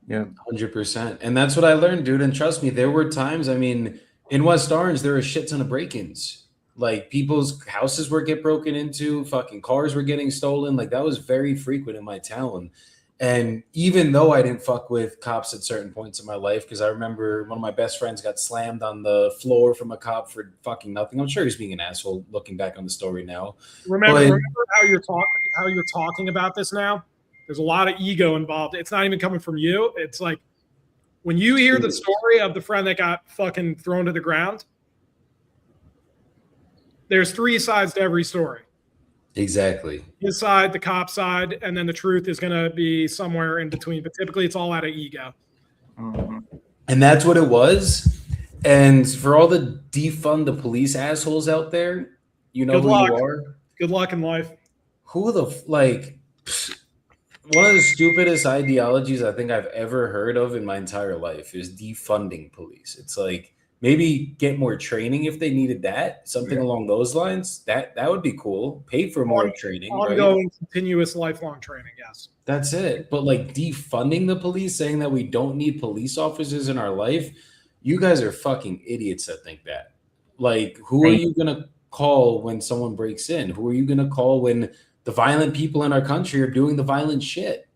Yeah, 100%. And that's what I learned, dude. And trust me, there were times, I mean, in West Orange, there were a shit ton of break-ins. Like people's houses were get broken into, fucking cars were getting stolen. Like that was very frequent in my town. And even though I didn't fuck with cops at certain points in my life, because I remember one of my best friends got slammed on the floor from a cop for fucking nothing. I'm sure he's being an asshole looking back on the story now. Remember how you're talking about this now? There's a lot of ego involved. It's not even coming from you. It's like when you hear the story of the friend that got fucking thrown to the ground, there's three sides to every story. Exactly. His side, the cop side, and then the truth is going to be somewhere in between. But typically it's all out of ego. And that's what it was. And for all the defund the police assholes out there, you know who you are. Good luck in life. Who the one of the stupidest ideologies I think I've ever heard of in my entire life is defunding police. It's like, maybe get more training if they needed that, something along those lines. That would be cool. Pay for more training. Ongoing, continuous, lifelong training, yes. That's it. But like defunding the police, saying that we don't need police officers in our life, you guys are fucking idiots that think that. Like, who are you going to call when someone breaks in? Who are you going to call when the violent people in our country are doing the violent shit?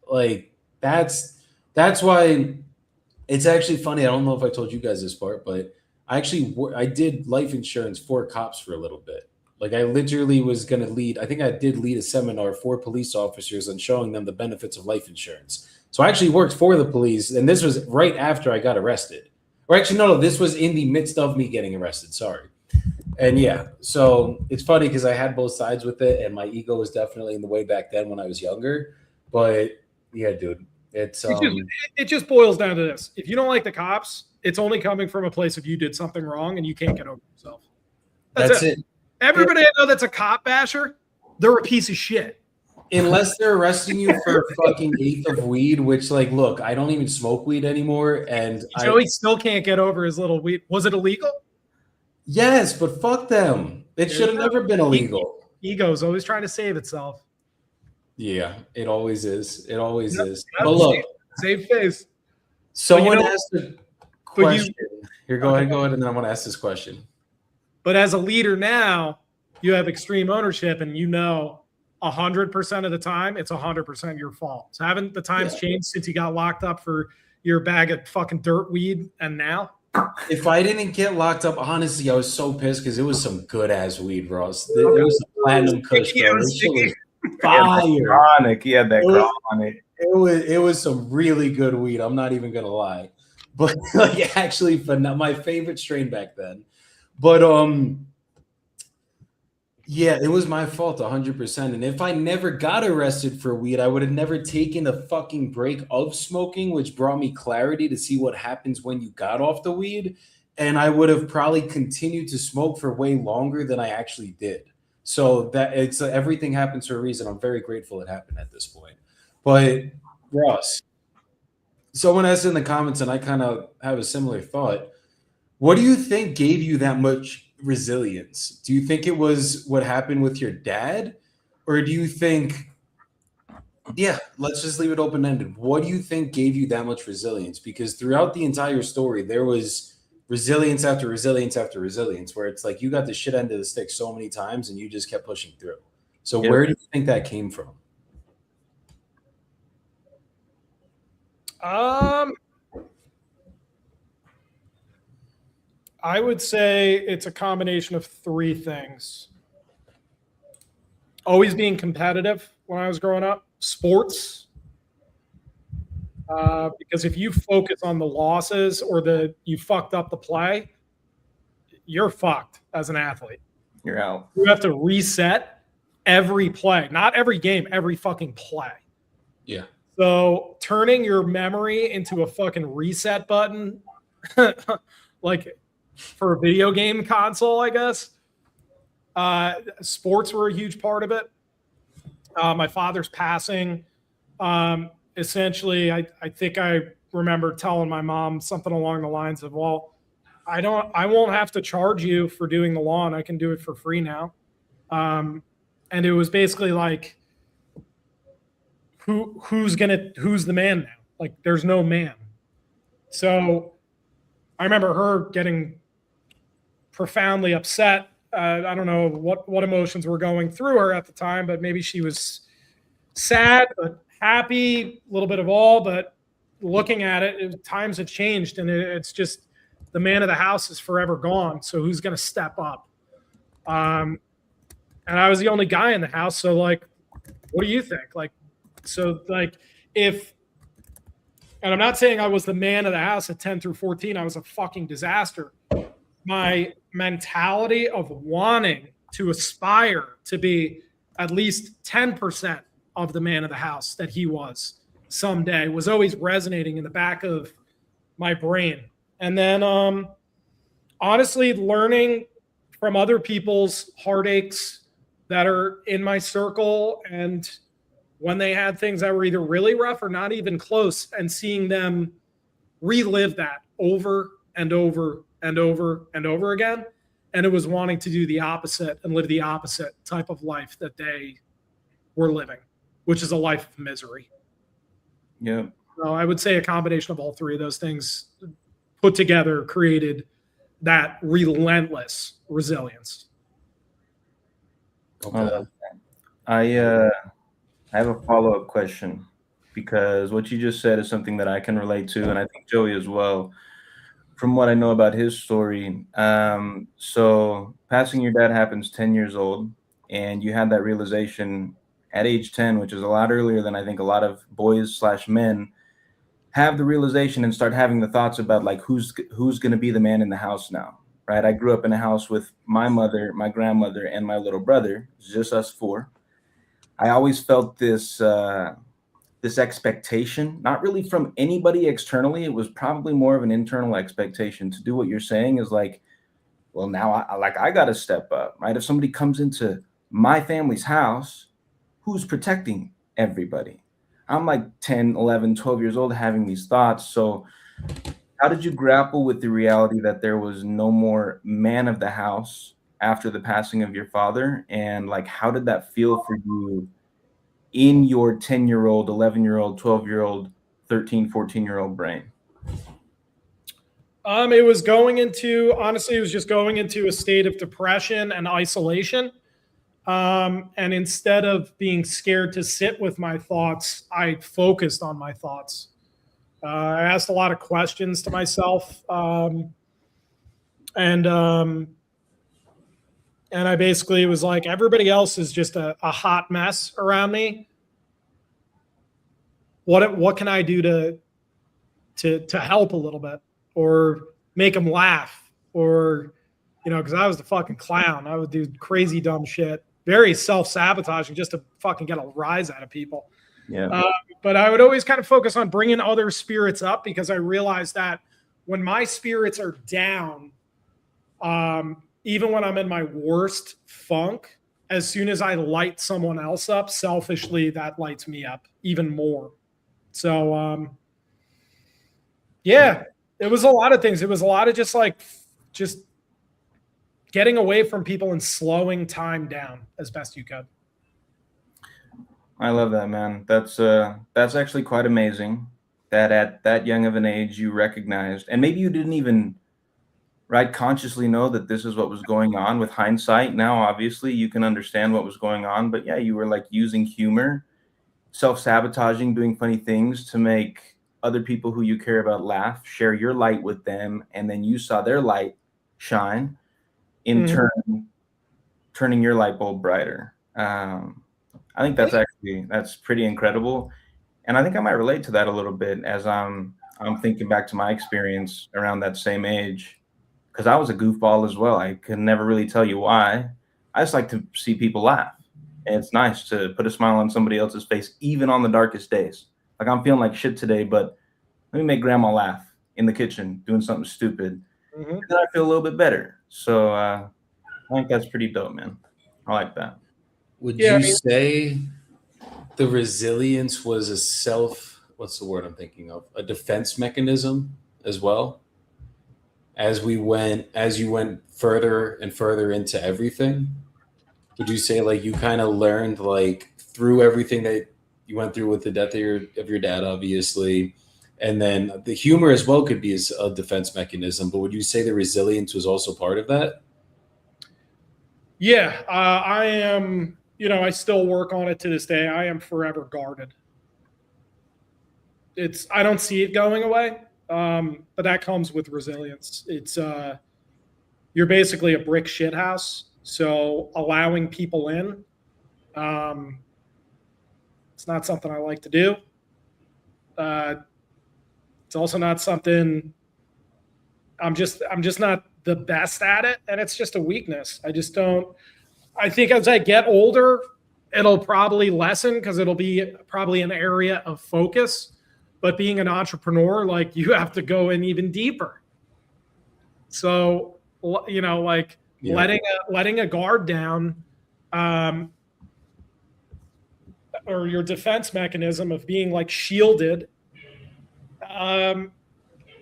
Like, that's why... It's actually funny. I don't know if I told you guys this part, but I did life insurance for cops for a little bit. Like I literally was going to lead. I think I did lead a seminar for police officers on showing them the benefits of life insurance. So I actually worked for the police, and this was right after I got arrested. Or actually, no, this was in the midst of me getting arrested. Sorry. And yeah, so it's funny because I had both sides with it, and my ego was definitely in the way back then when I was younger. But yeah, dude. It just boils down to this. If you don't like the cops, it's only coming from a place of you did something wrong and you can't get over yourself. That's it. Everybody I know that's a cop basher, they're a piece of shit. Unless they're arresting you for a fucking eighth of weed, which, like, look, I don't even smoke weed anymore. And Joey still can't get over his little weed. Was it illegal? Yes, but fuck them. It should have never been illegal. Ego's always trying to save itself. Yeah, it always is. It always is. But look, save face. Someone asked a question. Here, go ahead, and then I want to ask this question. But as a leader now, you have extreme ownership, and 100% of the time, it's 100% your fault. So haven't the times changed since you got locked up for your bag of fucking dirt weed and now? If I didn't get locked up, honestly, I was so pissed because it was some good-ass weed, Ross. It was a platinum kush, bro. This shit was fire. Chronic. He had that chronic. It was some really good weed. I'm not even gonna lie, but like actually, my favorite strain back then. But Yeah, it was my fault 100%. And if I never got arrested for weed, I would have never taken a fucking break of smoking, which brought me clarity to see what happens when you got off the weed. And I would have probably continued to smoke for way longer than I actually did. So that it's everything happens for a reason. I'm very grateful it happened at this point. But Ross, someone asked in the comments, and I kind of have a similar thought. What do you think gave you that much resilience? Do you think it was what happened with your dad? Or do you think, yeah, let's just leave it open ended. What do you think gave you that much resilience? Because throughout the entire story, there was resilience after resilience after resilience, where it's like you got the shit end of the stick so many times and you just kept pushing through. So, Yep. where do you think that came from? I would say it's a combination of three things. Always being competitive when I was growing up, sports. Because if you focus on the losses or you fucked up the play, you're fucked as an athlete. You're out. You have to reset every play, not every game, every fucking play. Yeah. So turning your memory into a fucking reset button, like for a video game console, I guess. Sports were a huge part of it. My father's passing. Essentially, I think I remember telling my mom something along the lines of, well, I won't have to charge you for doing the lawn. I can do it for free now. And it was basically like, who's the man now? Like, there's no man. So I remember her getting profoundly upset. I don't know what emotions were going through her at the time, but maybe she was sad, but happy, a little bit of all. But looking at it, times have changed, and it's just the man of the house is forever gone. So who's going to step up? And I was the only guy in the house. So, like, what do you think? Like, so, like, and I'm not saying I was the man of the house at 10 through 14. I was a fucking disaster. My mentality of wanting to aspire to be at least 10% of the man of the house that he was someday was always resonating in the back of my brain. And then, honestly, learning from other people's heartaches that are in my circle, and when they had things that were either really rough or not even close, and seeing them relive that over and over and over and over again. And it was wanting to do the opposite and live the opposite type of life that they were living, which is a life of misery. Yeah. So I would say a combination of all three of those things put together created that relentless resilience. Okay. I have a follow-up question, because what you just said is something that I can relate to, and I think Joey as well, from what I know about his story. So passing your dad happens 10 years old, and you had that realization at age 10, which is a lot earlier than I think a lot of boys/men have the realization and start having the thoughts about, like, who's going to be the man in the house now, right? I grew up in a house with my mother, my grandmother, and my little brother. It's just us four. I always felt this expectation, not really from anybody externally. It was probably more of an internal expectation to do what you're saying, is like, well, now I got to step up, right? If somebody comes into my family's house, who's protecting everybody? I'm like 10, 11, 12 years old having these thoughts. So how did you grapple with the reality that there was no more man of the house after the passing of your father? And, like, how did that feel for you in your 10-year-old, 11-year-old, 12-year-old, 13, 14-year-old brain? It was going into, honestly, it was just going into a state of depression and isolation. And instead of being scared to sit with my thoughts, I focused on my thoughts. I asked a lot of questions to myself. And I basically was like, everybody else is just a hot mess around me. What can I do to help a little bit, or make them laugh, or because I was the fucking clown. I would do crazy dumb shit, very self-sabotaging just to fucking get a rise out of people. Yeah. But I would always kind of focus on bringing other spirits up, because I realized that when my spirits are down, even when I'm in my worst funk, as soon as I light someone else up, selfishly, that lights me up even more. So, yeah, it was a lot of things. It was a lot of just getting away from people and slowing time down as best you could. I love that, man. That's actually quite amazing that at that young of an age you recognized, and maybe you didn't even consciously know that this is what was going on. With hindsight now, obviously you can understand what was going on, but yeah, you were like using humor, self-sabotaging, doing funny things to make other people who you care about laugh, share your light with them, and then you saw their light shine, in turn turning your light bulb brighter. I think that's pretty incredible, and I think I might relate to that a little bit as I'm thinking back to my experience around that same age, because I was a goofball as well. I can never really tell you why. I just like to see people laugh, and it's nice to put a smile on somebody else's face, even on the darkest days. Like, I'm feeling like shit today, but let me make grandma laugh in the kitchen doing something stupid, and then I feel a little bit better. So I think that's pretty dope, man. I like that. Would you say the resilience was what's the word I'm thinking of? A defense mechanism as well? As you went further and further into everything? Would you say like you kind of learned like through everything that you went through with the death of your dad, obviously, and then the humor as well could be a defense mechanism, but would you say the resilience was also part of that? Yeah, I am. I still work on it to this day. I am forever guarded. I don't see it going away, but that comes with resilience. It's you're basically a brick shit house, so allowing people in, it's not something I like to do. It's also not something I'm just not the best at it, and it's just a weakness. I just don't. I think as I get older, it'll probably lessen because it'll be probably an area of focus. But being an entrepreneur, like, you have to go in even deeper. So, like, letting a guard down, or your defense mechanism of being like shielded. I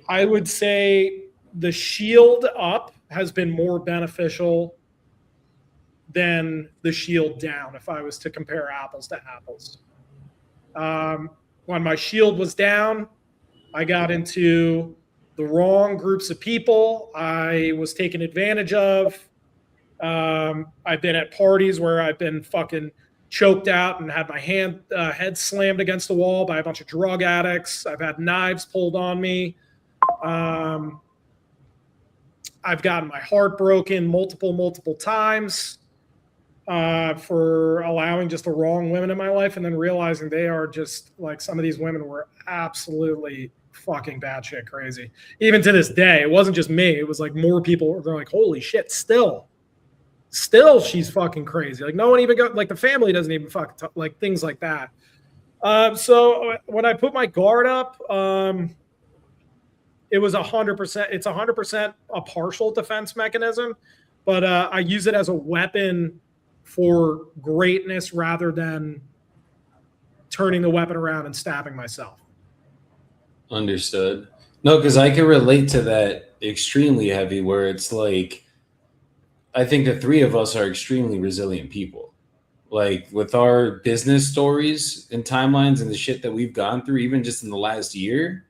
would say the shield up has been more beneficial than the shield down, if I was to compare apples to apples. When my shield was down, I got into the wrong groups of people. I was taken advantage of. I've been at parties where I've been fucking choked out and had my head slammed against the wall by a bunch of drug addicts. I've had knives pulled on me. I've gotten my heart broken multiple times for allowing just the wrong women in my life, and then realizing they are just like, some of these women were absolutely fucking batshit crazy. Even to this day, it wasn't just me. It was like more people. They're like, holy shit, still she's fucking crazy. Like, no one even got, like, the family doesn't even fucking like things like that. So when I put my guard up, it was 100%. It's 100% a partial defense mechanism, but I use it as a weapon for greatness rather than turning the weapon around and stabbing myself. Understood. No, because I can relate to that extremely heavy, where it's like, I think the three of us are extremely resilient people. Like, with our business stories and timelines and the shit that we've gone through, even just in the last year,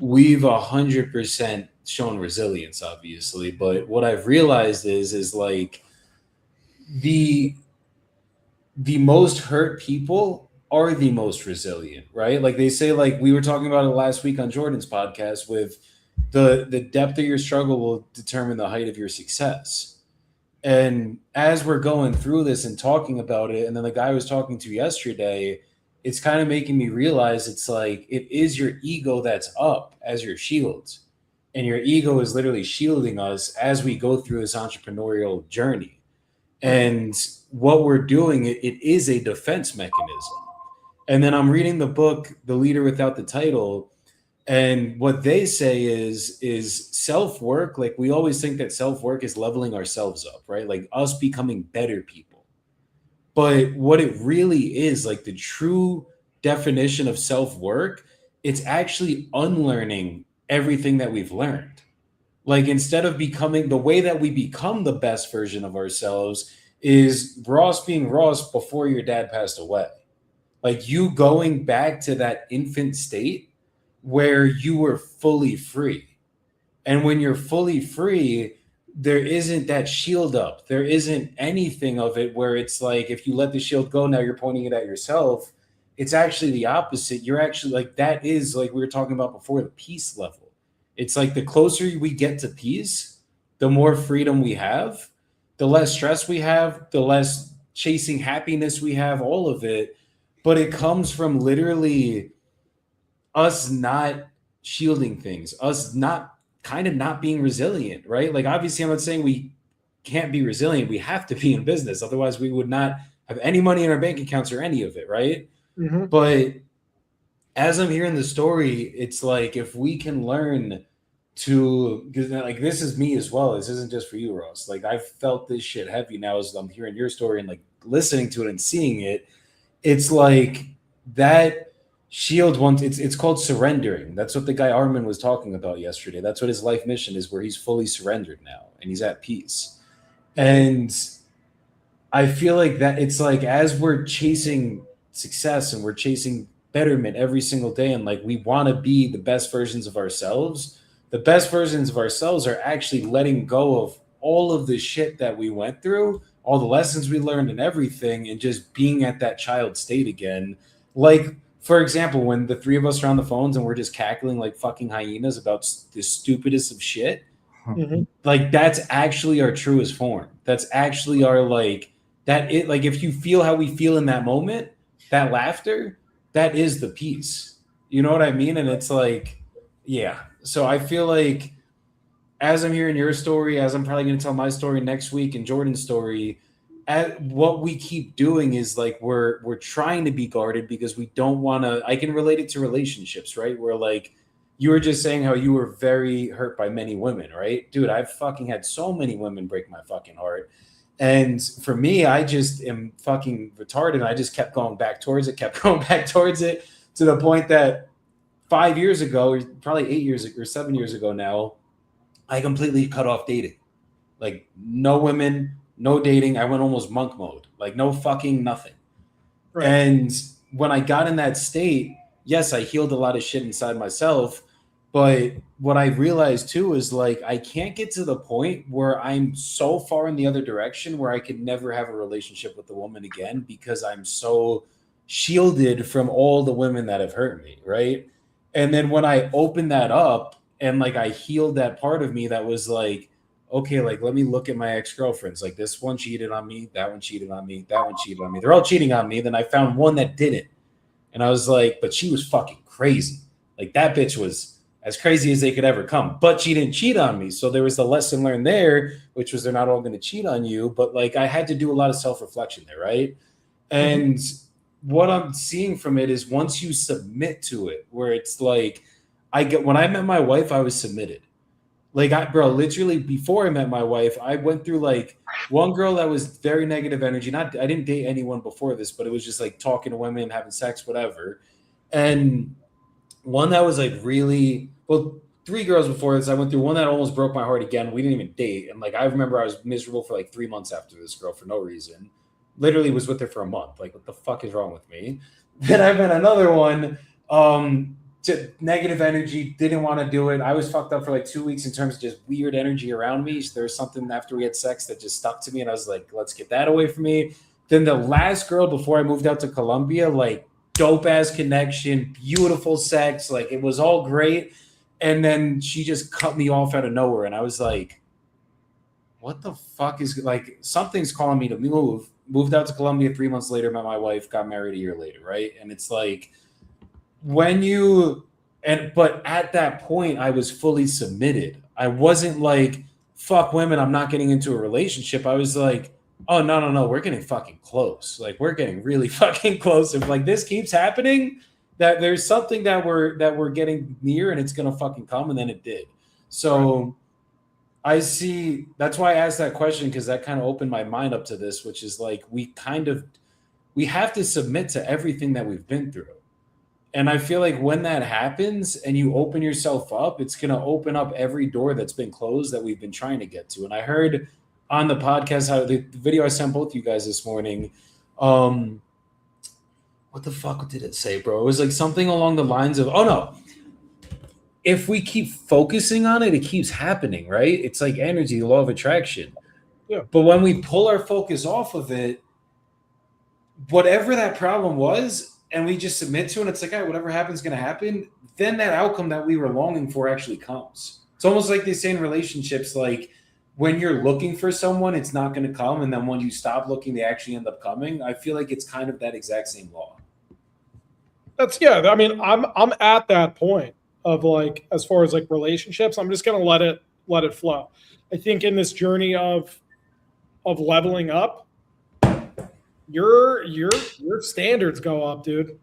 we've 100% shown resilience, obviously. But what I've realized is like the most hurt people are the most resilient, right? Like they say, like we were talking about it last week on Jordan's podcast, with the depth of your struggle will determine the height of your success. And as we're going through this and talking about it, and then the guy I was talking to yesterday, it's kind of making me realize it's like, it is your ego that's up as your shield. and your ego is literally shielding us as we go through this entrepreneurial journey. And what we're doing, it is a defense mechanism. And then I'm reading the book, The Leader Without the Title, and what they say is self-work. Like, we always think that self-work is leveling ourselves up, right? Like us becoming better people. But what it really is, like the true definition of self-work, it's actually unlearning everything that we've learned. Like, instead of becoming, the way that we become the best version of ourselves is Ross being Ross before your dad passed away. Like, you going back to that infant state where you were fully free. And when you're fully free, there isn't that shield up. There isn't anything of it where it's like, if you let the shield go, now you're pointing it at yourself. It's actually the opposite. You're actually like, that is like we were talking about before, the peace level. It's like the closer we get to peace, the more freedom we have, the less stress we have, the less chasing happiness we have, all of it. But it comes from literally us not shielding things, us not being resilient, right? Like, obviously, I'm not saying we can't be resilient. We have to be in business. Otherwise, we would not have any money in our bank accounts or any of it, right? Mm-hmm. But as I'm hearing the story, it's like, if we can learn to, because like, this is me as well. This isn't just for you, Ross. Like, I've felt this shit heavy now as I'm hearing your story and like listening to it and seeing it. It's like that shield once, it's called surrendering. That's what the guy Armin was talking about yesterday. That's what his life mission is, where he's fully surrendered now and he's at peace. And I feel like that it's like, as we're chasing success and we're chasing betterment every single day, and like, we want to be the best versions of ourselves, the best versions of ourselves are actually letting go of all of the shit that we went through, all the lessons we learned and everything, and just being at that child state again. Like, for example, when the three of us are on the phones and we're just cackling like fucking hyenas about the stupidest of shit, Mm-hmm. like, that's actually our truest form. That's actually our, like, that it, like, if you feel how we feel in that moment, that laughter, that is the peace. You know what I mean? And it's like, yeah. So I feel like, as I'm hearing your story, as I'm probably going to tell my story next week and Jordan's story, what we keep doing is like, we're trying to be guarded because we don't want to. I can relate it to relationships, right? Where like, you were just saying how you were very hurt by many women, right? Dude, I've fucking had so many women break my fucking heart. And for me, I just am fucking retarded. I just kept going back towards it, to the point that 5 years ago, or probably 8 years or 7 years ago now, I completely cut off dating. Like, no women, no dating. I went almost monk mode. Like, no fucking nothing. Right. And when I got in that state, yes, I healed a lot of shit inside myself. But what I realized too is like, I can't get to the point where I'm so far in the other direction where I could never have a relationship with a woman again, because I'm so shielded from all the women that have hurt me, right? And then when I opened that up and like, I healed that part of me that was like, okay, like, let me look at my ex-girlfriends. Like, this one cheated on me, that one cheated on me, that one cheated on me. They're all cheating on me. Then I found one that didn't. And I was like, but she was fucking crazy. Like, that bitch was as crazy as they could ever come, but she didn't cheat on me. So there was the lesson learned there, which was they're not all going to cheat on you. But like, I had to do a lot of self-reflection there, right? And what I'm seeing from it is, once you submit to it, where it's like, when I met my wife, I was submitted. Like, bro, literally before I met my wife, I went through like one girl that was very negative energy. I didn't date anyone before this, but it was just like talking to women, having sex, whatever. And one that was like really, well, 3 girls before this. I went through one that almost broke my heart again. We didn't even date. And like, I remember I was miserable for like 3 months after this girl for no reason. Literally was with her for a month. Like, what the fuck is wrong with me? Then I met another one, negative energy, didn't want to do it. I was fucked up for like 2 weeks in terms of just weird energy around me. So there was something after we had sex that just stuck to me. And I was like, let's get that away from me. Then the last girl before I moved out to Colombia, like, dope ass connection, beautiful sex. Like, it was all great. And then she just cut me off out of nowhere. And I was like, what the fuck is, like, something's calling me to move. Moved out to Colombia 3 months later, met my wife, got married a year later, right? And it's like, when you But at that point, I was fully submitted. I wasn't like, fuck women, I'm not getting into a relationship. I was like, oh no, we're getting fucking close. Like we're getting really fucking close. If like this keeps happening, that there's something that we're getting near and it's gonna fucking come, and then it did. So I see, that's why I asked that question, because that kind of opened my mind up to this, which is like we have to submit to everything that we've been through. And I feel like when that happens and you open yourself up, it's going to open up every door that's been closed that we've been trying to get to. And I heard on the podcast, how the video I sent both you guys this morning, what the fuck did it say, bro? It was like something along the lines of, oh no, if we keep focusing on it, it keeps happening, right? It's like energy, the law of attraction. Yeah. But when we pull our focus off of it, whatever that problem was, and we just submit to it, and it's like, all right, whatever happens is going to happen, then that outcome that we were longing for actually comes. It's almost like they say in relationships, like when you're looking for someone, it's not going to come. And then when you stop looking, they actually end up coming. I feel like it's kind of that exact same law. I mean, I'm at that point of like, as far as like relationships, I'm just going to let it flow. I think in this journey of leveling up, your standards go up, dude.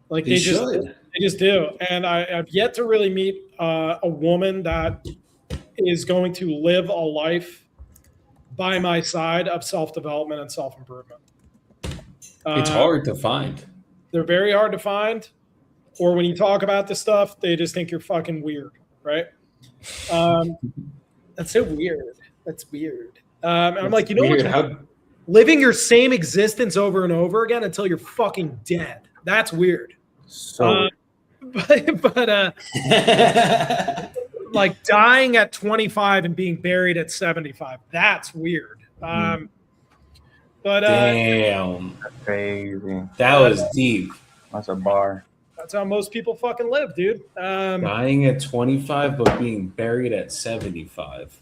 Like they just do. And I've yet to really meet a woman that is going to live a life by my side of self-development and self-improvement. It's hard to find. They're very hard to find. Or when you talk about this stuff, they just think you're fucking weird, right? That's so weird. That's weird. And I'm like, you know what? Living your same existence over and over again until you're fucking dead. That's weird. So, but like dying at 25 and being buried at 75. That's weird. Damn, that's crazy. That was deep. That's a bar. That's how most people fucking live, dude. Dying at 25, but being buried at 75.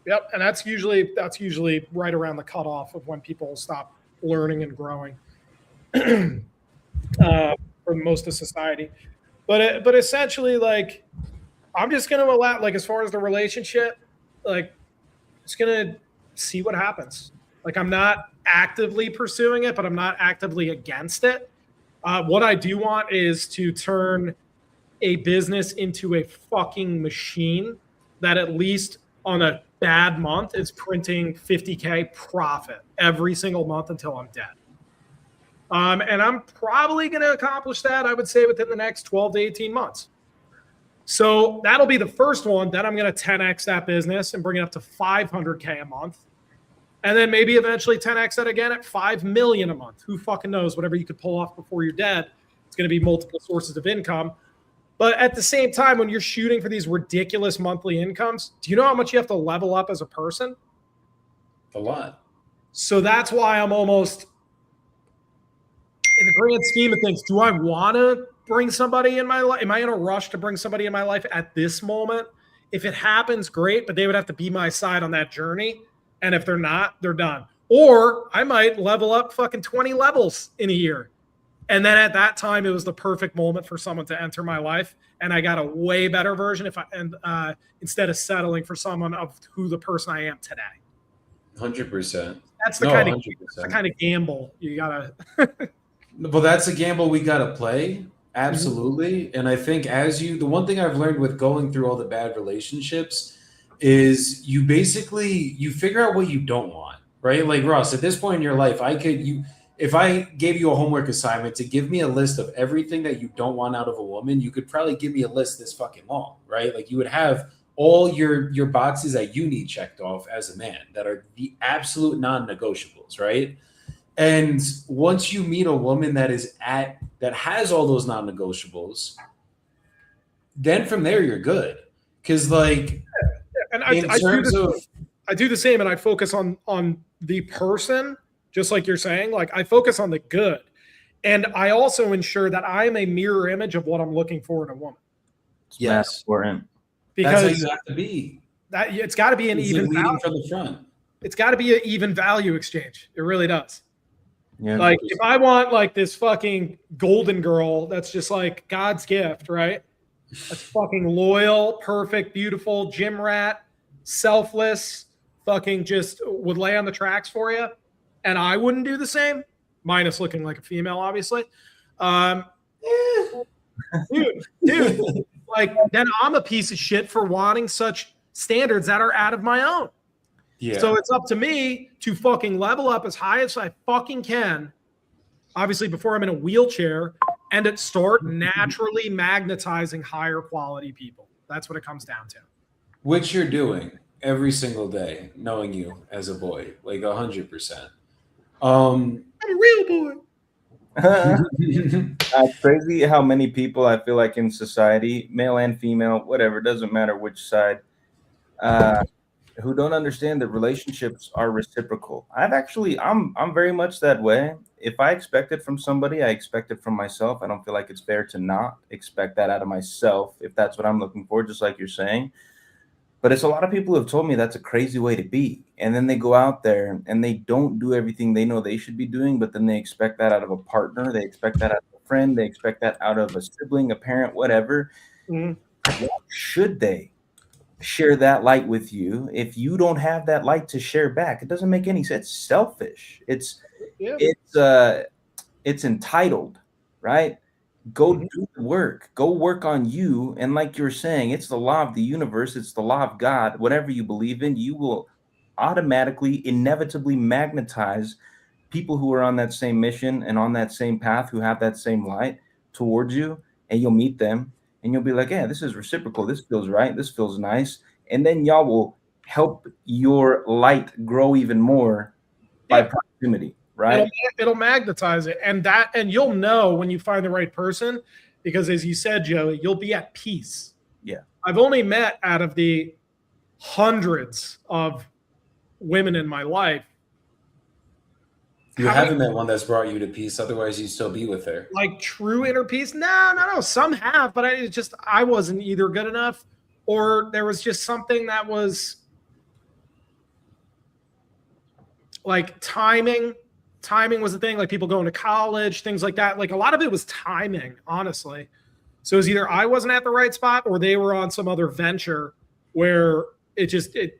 Yep, and that's usually right around the cutoff of when people stop learning and growing for most of society. But essentially, like, I'm just going to allow, like, as far as the relationship, like, just going to see what happens. Like, I'm not actively pursuing it, but I'm not actively against it. What I do want is to turn a business into a fucking machine that at least on a bad month is printing 50K profit every single month until I'm dead. And I'm probably going to accomplish that, I would say, within the next 12 to 18 months. So that'll be the first one. Then I'm going to 10X that business and bring it up to 500K a month. And then maybe eventually 10X that again at 5 million a month. Who fucking knows? Whatever you could pull off before you're dead, it's going to be multiple sources of income. But at the same time, when you're shooting for these ridiculous monthly incomes, do you know how much you have to level up as a person? A lot. So that's why I'm almost, in the grand scheme of things, do I want to bring somebody in my life? Am I in a rush to bring somebody in my life at this moment? If it happens, great, but they would have to be my side on that journey. And if they're not, they're done. Or I might level up fucking 20 levels in a year. And then at that time, it was the perfect moment for someone to enter my life. And I got a way better version instead of settling for someone of who the person I am today. 100%. That's the kind of gamble you gotta. Well, that's a gamble we gotta play. Absolutely. Mm-hmm. And I think the one thing I've learned with going through all the bad relationships is you figure out what you don't want, right? Like Ross, at this point in your life, if I gave you a homework assignment to give me a list of everything that you don't want out of a woman, you could probably give me a list this fucking long, right? Like you would have all your boxes that you need checked off as a man that are the absolute non-negotiables, right? And once you meet a woman that has all those non-negotiables, then from there you're good. Because like, and I do the same, and I focus on the person. Just like you're saying, like I focus on the good. And I also ensure that I'm a mirror image of what I'm looking for in a woman. Yes. Important. Because that's how you have to be. It's got to be an even value. From the front. It's got to be an even value exchange. It really does. Yeah. Like if I want like this fucking golden girl that's just like God's gift, right? That's fucking loyal, perfect, beautiful, gym rat, selfless, fucking just would lay on the tracks for you. And I wouldn't do the same, minus looking like a female, obviously. Um, dude, like then I'm a piece of shit for wanting such standards that are out of my own. Yeah. So it's up to me to fucking level up as high as I fucking can. Obviously, before I'm in a wheelchair, and it start naturally magnetizing higher quality people. That's what it comes down to. Which you're doing every single day, knowing you as a boy, like 100%. I'm a real boy. It's crazy how many people I feel like in society, male and female, whatever, doesn't matter which side, who don't understand that relationships are reciprocal. I'm very much that way. If I expect it from somebody, I expect it from myself. I don't feel like it's fair to not expect that out of myself if that's what I'm looking for, just like you're saying. But it's a lot of people who have told me that's a crazy way to be. And then they go out there and they don't do everything they know they should be doing, but then they expect that out of a partner. They expect that out of a friend. They expect that out of a sibling, a parent, whatever. Mhm. Why should they share that light with you if you don't have that light to share back? It doesn't make any sense. It's selfish. Yeah. It's entitled, right? Go do the work. Go work on you. And like you're saying, it's the law of the universe. It's the law of God. Whatever you believe in, you will automatically, inevitably magnetize people who are on that same mission and on that same path, who have that same light towards you. And you'll meet them and you'll be like, yeah, this is reciprocal. This feels right. This feels nice. And then y'all will help your light grow even more by proximity. Right. It'll magnetize it, and you'll know when you find the right person, because as you said, Joey, you'll be at peace. Yeah. I've only met out of the hundreds of women in my life. You haven't met one that's brought you to peace, otherwise you'd still be with her. Like true inner peace? No. Some have, but I wasn't either good enough, or there was just something that was like timing. Timing was the thing, like people going to college, things like that. Like a lot of it was timing, honestly. So it was either I wasn't at the right spot or they were on some other venture where it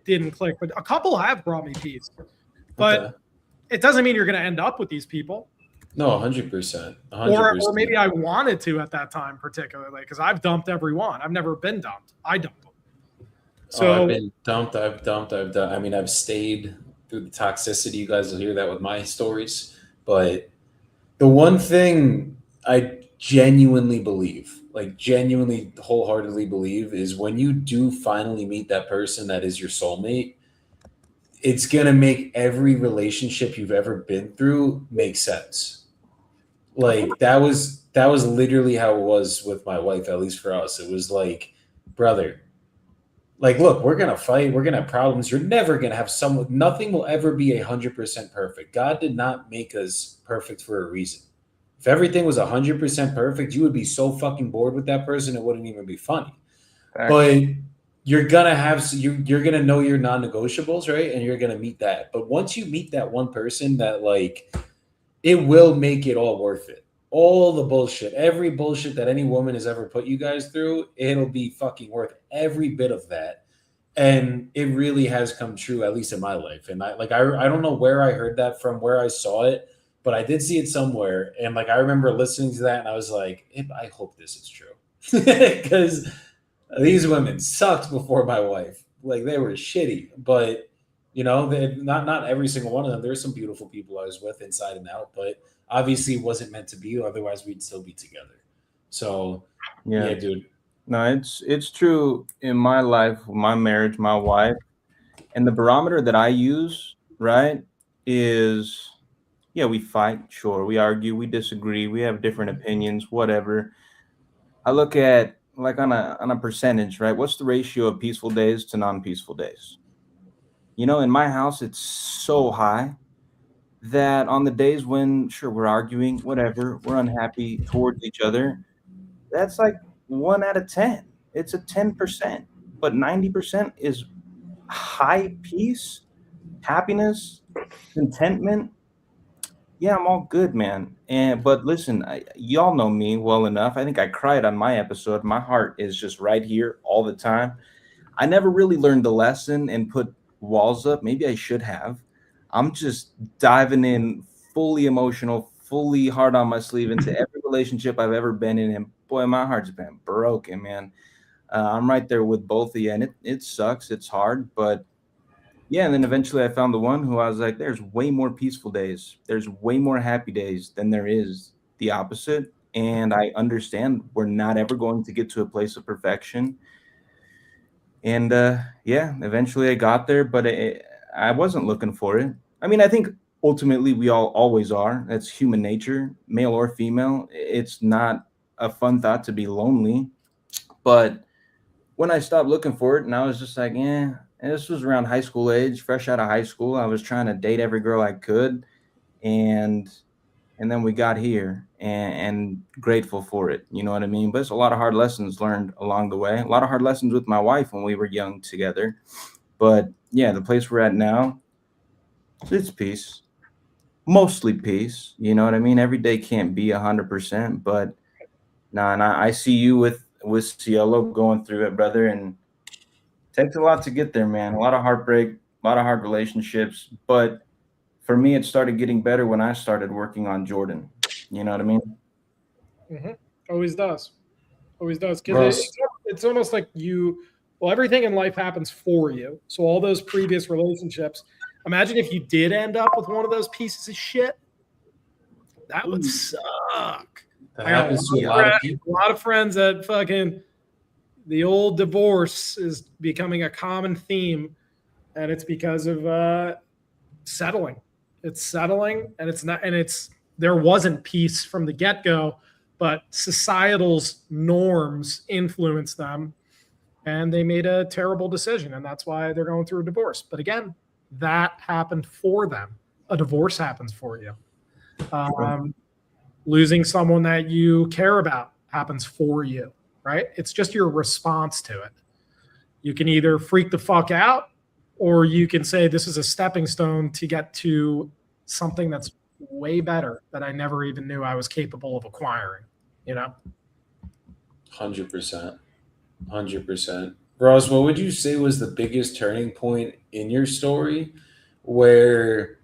didn't click. But a couple have brought me peace. But it doesn't mean you're going to end up with these people. No, 100%. Or maybe I wanted to at that time, particularly, because I've dumped everyone. I've never been dumped. I dumped them. So I've been dumped. I've done. I mean, I've stayed through the toxicity. You guys will hear that with my stories. But the one thing I genuinely believe, like genuinely wholeheartedly believe, is when you do finally meet that person that is your soulmate, it's going to make every relationship you've ever been through make sense. Like that was literally how it was with my wife, at least for us. It was like, brother, like, look, we're going to fight. We're going to have problems. You're never going to have nothing will ever be 100% perfect. God did not make us perfect for a reason. If everything was 100% perfect, you would be so fucking bored with that person. It wouldn't even be funny. But you're going to have, you're going to know your non-negotiables, right? And you're going to meet that. But once you meet that one person that like, it will make it all worth it. All the bullshit, every bullshit that any woman has ever put you guys through, it'll be fucking worth every bit of that. And it really has come true, at least in my life. And I don't know where I heard that from, where I saw it, but I did see it somewhere. And like, I remember listening to that and I was like, I hope this is true. Because these women sucked before my wife. Like they were shitty, but you know, not every single one of them. There's some beautiful people I was with inside and out, but obviously it wasn't meant to be. Otherwise we'd still be together. So yeah, dude. No, it's true in my life, my marriage, my wife, and the barometer that I use, right, is yeah, we fight, sure, we argue, we disagree, we have different opinions, whatever. I look at like on a percentage, right? What's the ratio of peaceful days to non-peaceful days? You know, in my house, it's so high that on the days when, sure, we're arguing, whatever, we're unhappy towards each other, that's like 1 out of 10. It's a 10%, but 90% is high peace, happiness, contentment. Yeah, I'm all good, man. But listen, y'all know me well enough. I think I cried on my episode. My heart is just right here all the time. I never really learned the lesson and put walls up. Maybe I should have. I'm just diving in fully emotional, fully hard on my sleeve into every relationship I've ever been in. And boy, my heart's been broken, man. I'm right there with both of you. And it sucks. It's hard. But yeah, and then eventually I found the one who I was like, there's way more peaceful days. There's way more happy days than there is the opposite. And I understand we're not ever going to get to a place of perfection. And yeah, eventually I got there, but I wasn't looking for it. I mean, I think ultimately we all always are. That's human nature, male or female. It's not a fun thought to be lonely. But when I stopped looking for it, and I was just like, yeah, and this was around high school age, fresh out of high school. I was trying to date every girl I could, and then we got here, and grateful for it. You know what I mean? But it's a lot of hard lessons learned along the way. A lot of hard lessons with my wife when we were young together. But yeah, the place we're at now, it's peace, mostly peace. You know what I mean? Every day can't be 100%, but nah, and I see you with Cielo going through it, brother, and takes a lot to get there, man. A lot of heartbreak, a lot of hard relationships. But for me, it started getting better when I started working on Jordan. You know what I mean? Hmm. Always does. Always does. Because Ross, it's almost like well, everything in life happens for you. So all those previous relationships, imagine if you did end up with one of those pieces of shit. That would suck. that I got happens to a lot of people. a lot of friends that fucking the old divorce is becoming a common theme, and it's because of settling. It's settling, and it's not, and it's there wasn't peace from the get go, but societal's norms influenced them, and they made a terrible decision, and that's why they're going through a divorce. But again, that happened for them. A divorce happens for you. Um, Losing someone that you care about happens for you, right? It's just your response to it. You can either freak the fuck out, or you can say, this is a stepping stone to get to something that's way better that I never even knew I was capable of acquiring, you know? 100%. 100%. Ross, what would you say was the biggest turning point in your story where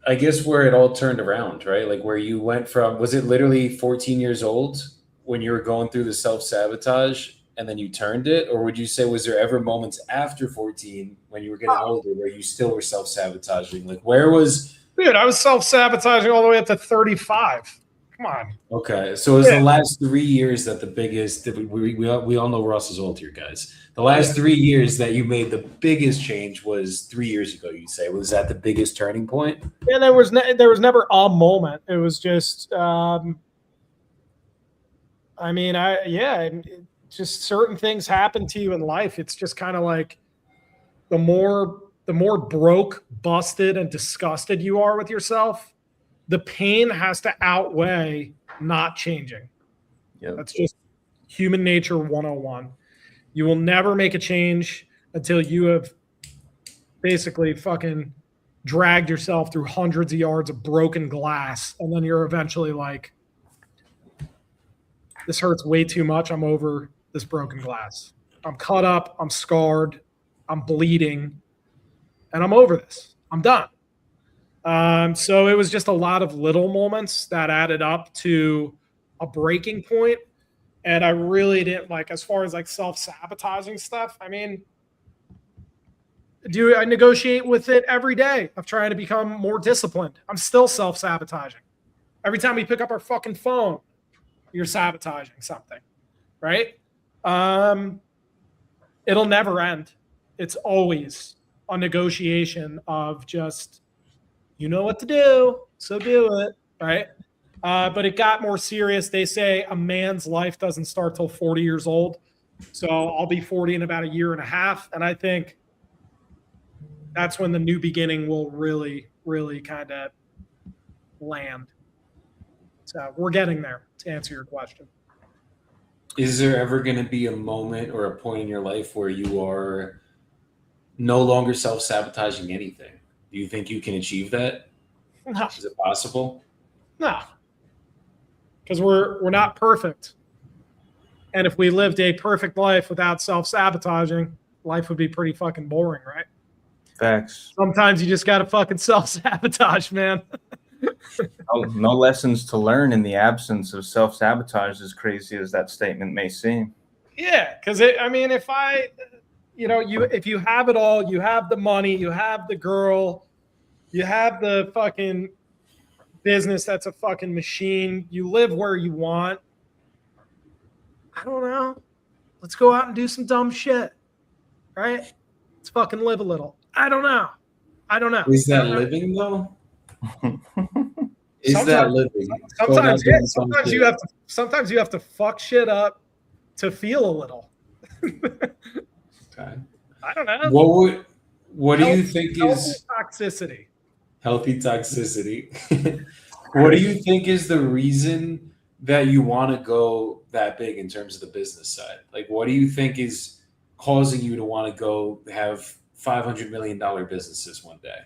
I guess where it all turned around, right? Like where you went from, was it literally 14 years old when you were going through the self sabotage and then you turned it? Or would you say, was there ever moments after 14 when you were getting older where you still were self sabotaging? Like where was, Dude, I was self sabotaging all the way up to 35. Come on. okay. So it was the last 3 years that the biggest, that we all know Ross is old here, guys. The last 3 years that you made the biggest change was 3 years ago, you say. Was that the biggest turning point? Yeah, there was never a moment. It was just, I mean, just certain things happen to you in life. It's just kind of like the more broke, busted, and disgusted you are with yourself, the pain has to outweigh not changing. Yep. That's just human nature 101. You will never make a change until you have basically fucking dragged yourself through hundreds of yards of broken glass. And then you're eventually like, this hurts way too much. I'm over this broken glass. I'm cut up. I'm scarred. I'm bleeding. And I'm over this. I'm done. So it was just a lot of little moments that added up to a breaking point. And I really didn't like, as far as like self-sabotaging stuff, I mean, I negotiate with it every day of trying to become more disciplined. I'm still self-sabotaging. Every time we pick up our fucking phone, you're sabotaging something, right? It'll never end. It's always a negotiation of just, you know what to do, so do it, right? But it got more serious. They say a man's life doesn't start till 40 years old. So I'll be 40 in about a year and a half. And I think that's when the new beginning will really, really kind of land. So we're getting there, to answer your question. Is there ever going to be a moment or a point in your life where you are no longer self sabotaging anything? Do you think you can achieve that? No, Is it possible? no, because we're not perfect. And if we lived a perfect life without self-sabotaging, life would be pretty fucking boring, right? Facts. Sometimes you just gotta fucking self-sabotage, man. No lessons to learn in the absence of self-sabotage, as crazy as that statement may seem. Yeah, because I mean, if you have it all, you have the money, you have the girl, you have the fucking business that's a fucking machine, you live where you want. I don't know. Let's go out and do some dumb shit, right? Let's fucking live a little. I don't know. Is that living though? Is that Sometimes- living? Sometimes, Going out yeah, doing some sometimes shit. you have to fuck shit up to feel a little. Okay. I don't know. What do you think Healthy is toxicity? healthy toxicity? What do you think is the reason that you want to go that big in terms of the business side? Like, what do you think is causing you to want to go have $500 million businesses one day?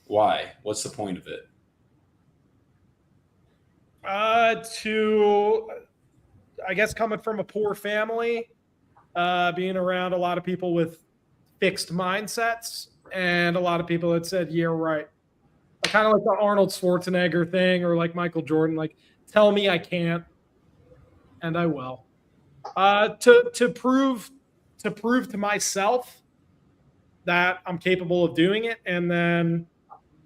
Why? What's the point of it? I guess coming from a poor family, being around a lot of people with fixed mindsets, and a lot of people that said, "Yeah, right." Kind of like the Arnold Schwarzenegger thing, or like Michael Jordan, like, "Tell me I can't, and I will." To prove to myself that I'm capable of doing it, and then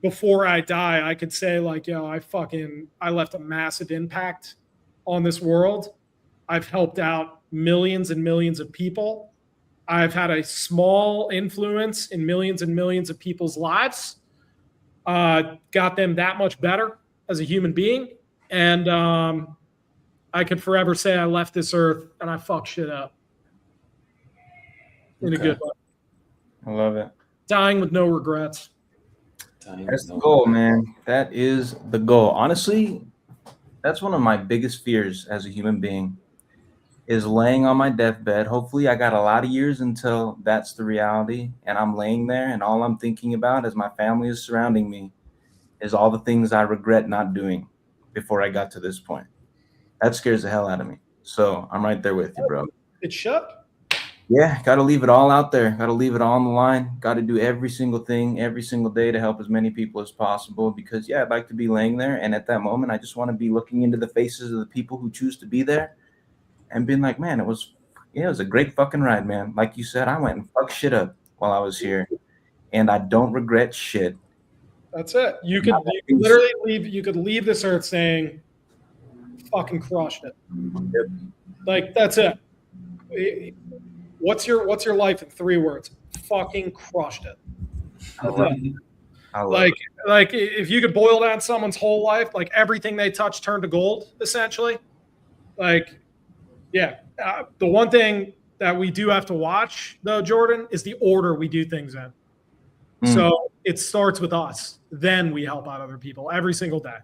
before I die, I could say like, "Yo, I left a massive impact on this world. I've helped out millions and millions of people. I've had a small influence in millions and millions of people's lives. Got them that much better as a human being, and I could forever say I left this earth and I fucked shit up in a good way. I love it. Dying with no regrets." That's the goal, man. That is the goal. Honestly, that's one of my biggest fears as a human being, is laying on my deathbed. Hopefully I got a lot of years until that's the reality, and I'm laying there and all I'm thinking about as my family is surrounding me is all the things I regret not doing before I got to this point. That scares the hell out of me. So I'm right there with you, bro. It should. Yeah, got to leave it all out there. Got to leave it all on the line. Got to do every single thing every single day to help as many people as possible, because, yeah, I'd like to be laying there. And at that moment, I just want to be looking into the faces of the people who choose to be there and being like, man, it was a great fucking ride, man. Like you said, I went and fucked shit up while I was here, and I don't regret shit. That's it. You could literally leave this earth saying, "Fucking crushed it." Like, that's it. What's your life in 3 words? Fucking crushed it. Like if you could boil down someone's whole life, like everything they touch turned to gold, essentially. Like, yeah. The one thing that we do have to watch, though, Jordan, is the order we do things in. So it starts with us. Then we help out other people every single day.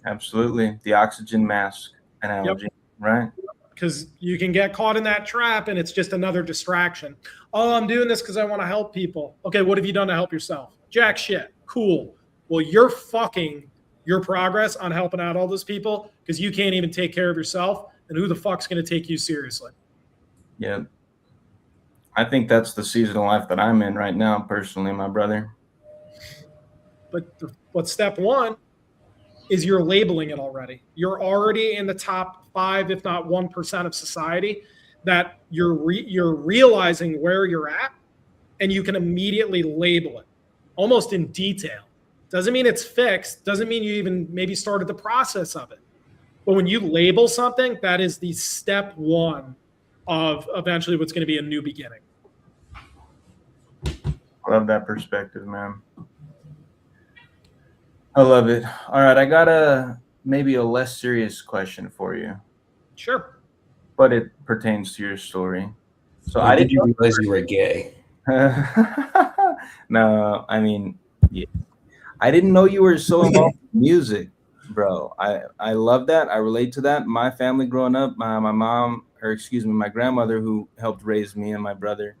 Absolutely. The oxygen mask analogy, right? Because you can get caught in that trap and it's just another distraction. Oh, I'm doing this because I want to help people. Okay, what have you done to help yourself? Jack shit. Cool. Well, you're fucking your progress on helping out all those people because you can't even take care of yourself. And who the fuck's going to take you seriously? Yeah. I think that's the season of life that I'm in right now, personally, my brother. But step one is you're labeling it already. You're already in the top 5, if not 1% of society, that you're realizing where you're at, and you can immediately label it almost in detail. Doesn't mean it's fixed. Doesn't mean you even maybe started the process of it. But when you label something, that is the step one of eventually what's going to be a new beginning. Love that perspective, man. I love it. All right, I got maybe a less serious question for you. Sure. But it pertains to your story. So I didn't realize you were gay. No, I mean, yeah. I didn't know you were so involved in music, bro. I love that. I relate to that. My family growing up, my grandmother who helped raise me and my brother,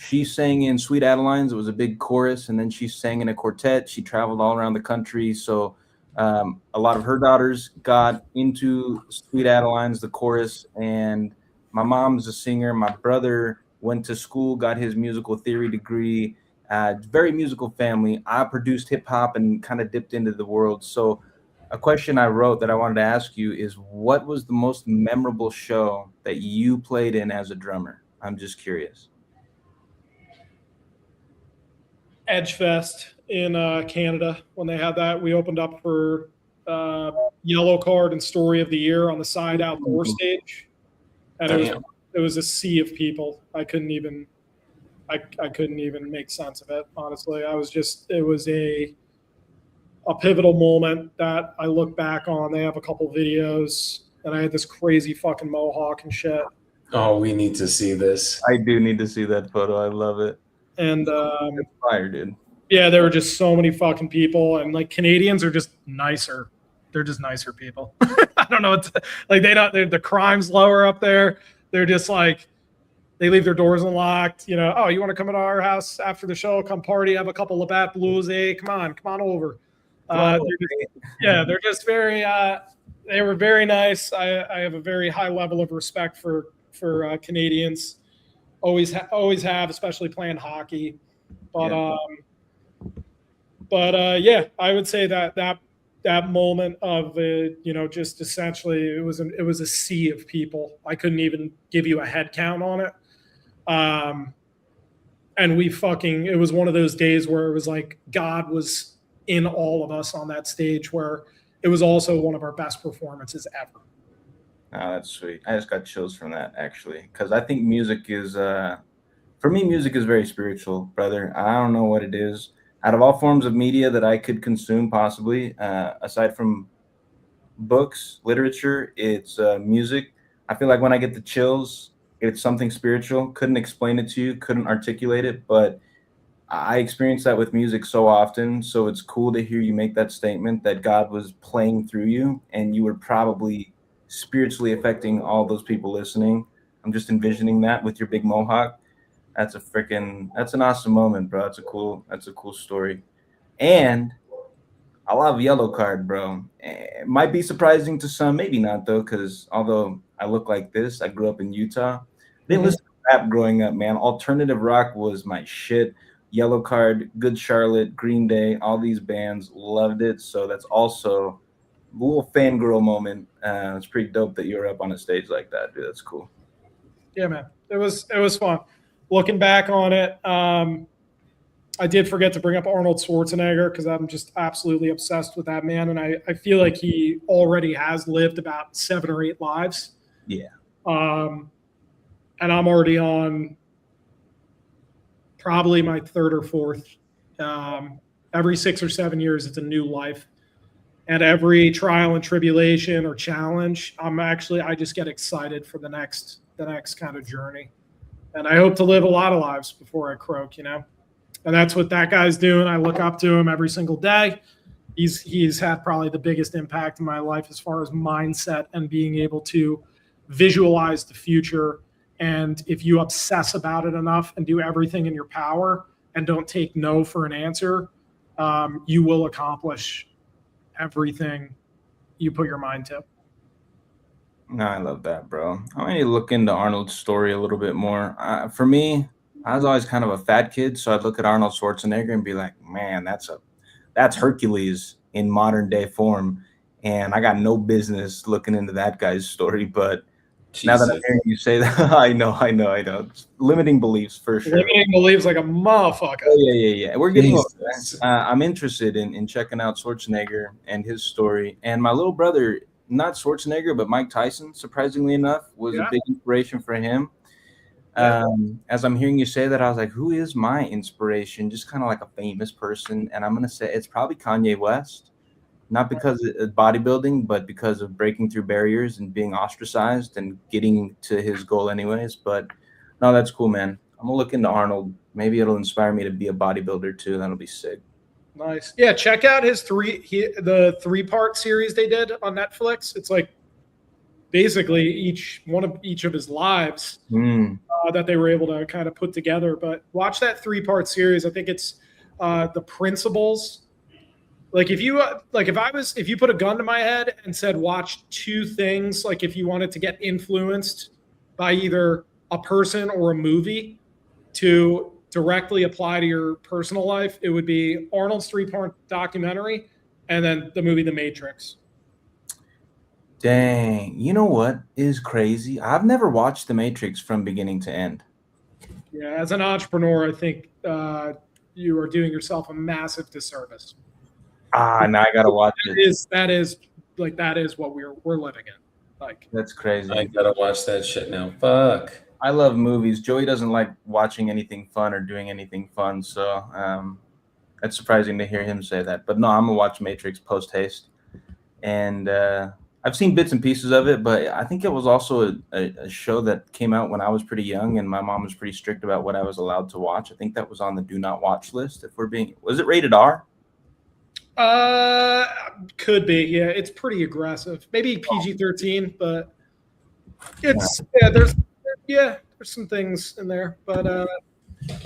she sang in Sweet Adelines. It was a big chorus, and then she sang in a quartet. She traveled all around the country. So a lot of her daughters got into Sweet Adelines, the chorus, and my mom's a singer. My brother went to school, got his musical theory degree. Very musical family. I produced hip hop and kind of dipped into the world. So a question I wrote that I wanted to ask you is, what was the most memorable show that you played in as a drummer? I'm just curious. Edgefest in Canada, when they had that, we opened up for Yellow Card and Story of the Year on the side outdoor stage, and it was a sea of people. I couldn't even make sense of it, honestly. It was a pivotal moment that I look back on. They have a couple videos, and I had this crazy fucking mohawk and shit. Oh, we need to see this. I do need to see that photo. I love it. And It's fire, dude. yeah, there were just so many fucking people, and like Canadians are just nicer. They're just nicer people. I don't know. It's like the crime's lower up there. They're just like, they leave their doors unlocked. You know, oh, you want to come to our house after the show? Come party, have a couple Labatt Blues. Hey, come on over. They're just very. They were very nice. I have a very high level of respect for Canadians. Always have, especially playing hockey. But yeah, I would say that moment of just essentially it was a sea of people. I couldn't even give you a head count on it. And it was one of those days where it was like God was in all of us on that stage, where it was also one of our best performances ever. Oh, that's sweet. I just got chills from that, actually, because I think music is, for me, music is very spiritual, brother. I don't know what it is. Out of all forms of media that I could consume, possibly, aside from books, literature, it's music. I feel like when I get the chills, it's something spiritual. Couldn't explain it to you, couldn't articulate it, but I experience that with music so often. So it's cool to hear you make that statement that God was playing through you, and you were probably spiritually affecting all those people listening. I'm just envisioning that with your big mohawk. That's an awesome moment, bro. That's a cool story. And I love Yellow Card, bro. It might be surprising to some, maybe not though, because although I look like this, I grew up in Utah. They listened to rap growing up, man. Alternative rock was my shit. Yellow Card, Good Charlotte, Green Day, all these bands loved it. So that's also a little fangirl moment. It's pretty dope that you're up on a stage like that, dude. That's cool. Yeah, man. It was fun. Looking back on it, I did forget to bring up Arnold Schwarzenegger because I'm just absolutely obsessed with that man. And I feel like he already has lived about 7 or 8 lives. Yeah. And I'm already on probably my 3rd or 4th. Every 6 or 7 years, it's a new life. And every trial and tribulation or challenge, I just get excited for the next kind of journey. And I hope to live a lot of lives before I croak, And that's what that guy's doing. I look up to him every single day. He's had probably the biggest impact in my life as far as mindset and being able to visualize the future. And if you obsess about it enough and do everything in your power and don't take no for an answer, you will accomplish everything you put your mind to. No, I love that, bro. I need to look into Arnold's story a little bit more. For me, I was always kind of a fat kid, so I'd look at Arnold Schwarzenegger and be like, man, that's Hercules in modern day form. And I got no business looking into that guy's story. But now that I'm hearing you say that, I know. It's limiting beliefs for sure. Limiting beliefs like a motherfucker. Oh, yeah. We're getting over that. I'm interested in checking out Schwarzenegger and his story. And my little brother, not Schwarzenegger, but Mike Tyson, surprisingly enough, was a big inspiration for him. As I'm hearing you say that, I was like, who is my inspiration? Just kind of like a famous person. And I'm going to say it's probably Kanye West, not because of bodybuilding, but because of breaking through barriers and being ostracized and getting to his goal anyways. But no, that's cool, man. I'm going to look into Arnold. Maybe it'll inspire me to be a bodybuilder too. That'll be sick. Nice. Yeah, check out his the 3-part series they did on Netflix. It's like basically each of his lives that they were able to kind of put together. But watch that 3-part series. I think it's the principles. Like if you put a gun to my head and said watch 2 things, like if you wanted to get influenced by either a person or a movie to directly apply to your personal life, it would be Arnold's 3-part documentary and then the movie The Matrix. Dang. You know what is crazy? I've never watched The Matrix from beginning to end. Yeah, as an entrepreneur, I think you are doing yourself a massive disservice. Now I gotta watch it. That is what we're living in. Like, that's crazy. I gotta watch that shit now. Fuck. I love movies. Joey doesn't like watching anything fun or doing anything fun, so that's surprising to hear him say that. But no, I'm gonna watch Matrix post haste, and I've seen bits and pieces of it, but I think it was also a show that came out when I was pretty young, and my mom was pretty strict about what I was allowed to watch. I think that was on the do not watch list. Was it rated R? Could be. Yeah, it's pretty aggressive. Maybe PG-13, but it's there's some things in there. But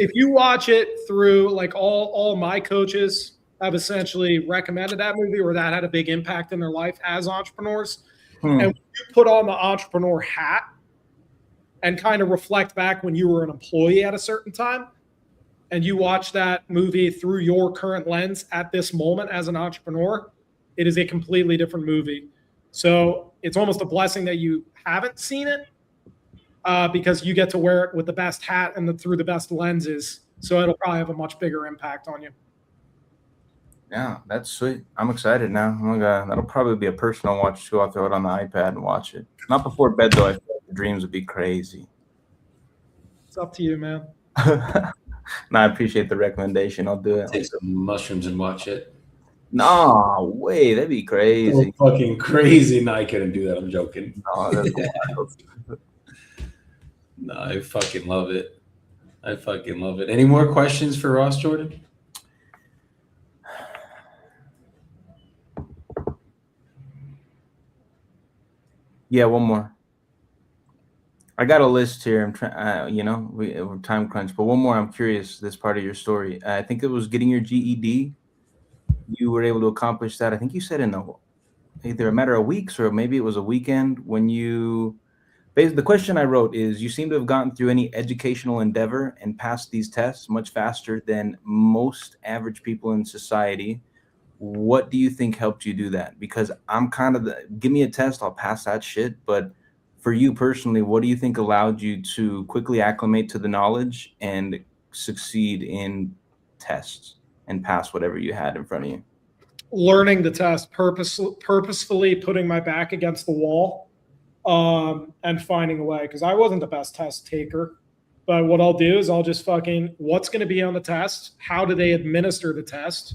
if you watch it through, like, all my coaches have essentially recommended that movie, or that had a big impact in their life as entrepreneurs. And when you put on the entrepreneur hat and kind of reflect back when you were an employee at a certain time, and you watch that movie through your current lens at this moment as an entrepreneur, it is a completely different movie. So it's almost a blessing that you haven't seen it, because you get to wear it with the best hat and through the best lenses. So it'll probably have a much bigger impact on you. Yeah, that's sweet. I'm excited now. Oh my God, that'll probably be a personal watch too. I'll throw it on the iPad and watch it. Not before bed though. I feel like the dreams would be crazy. It's up to you, man. No, I appreciate the recommendation. I'll do it. Take some mushrooms and watch it. No way, that'd be crazy. So fucking crazy. No, I couldn't do that. I'm joking. No, that's wild. No, I fucking love it. Any more questions for Ross Jordan? Yeah, one more. I got a list here. I'm trying, we're time crunch, but one more. I'm curious. This part of your story. I think it was getting your GED. You were able to accomplish that. I think you said in either a matter of weeks or maybe it was a weekend when you. Basically, the question I wrote is: you seem to have gotten through any educational endeavor and passed these tests much faster than most average people in society. What do you think helped you do that? Because I'm kind of give me a test, I'll pass that shit. But for you personally, what do you think allowed you to quickly acclimate to the knowledge and succeed in tests and pass whatever you had in front of you? Learning the test, purposefully putting my back against the wall, and finding a way. Because I wasn't the best test taker. But what I'll do is I'll just what's going to be on the test? How do they administer the test?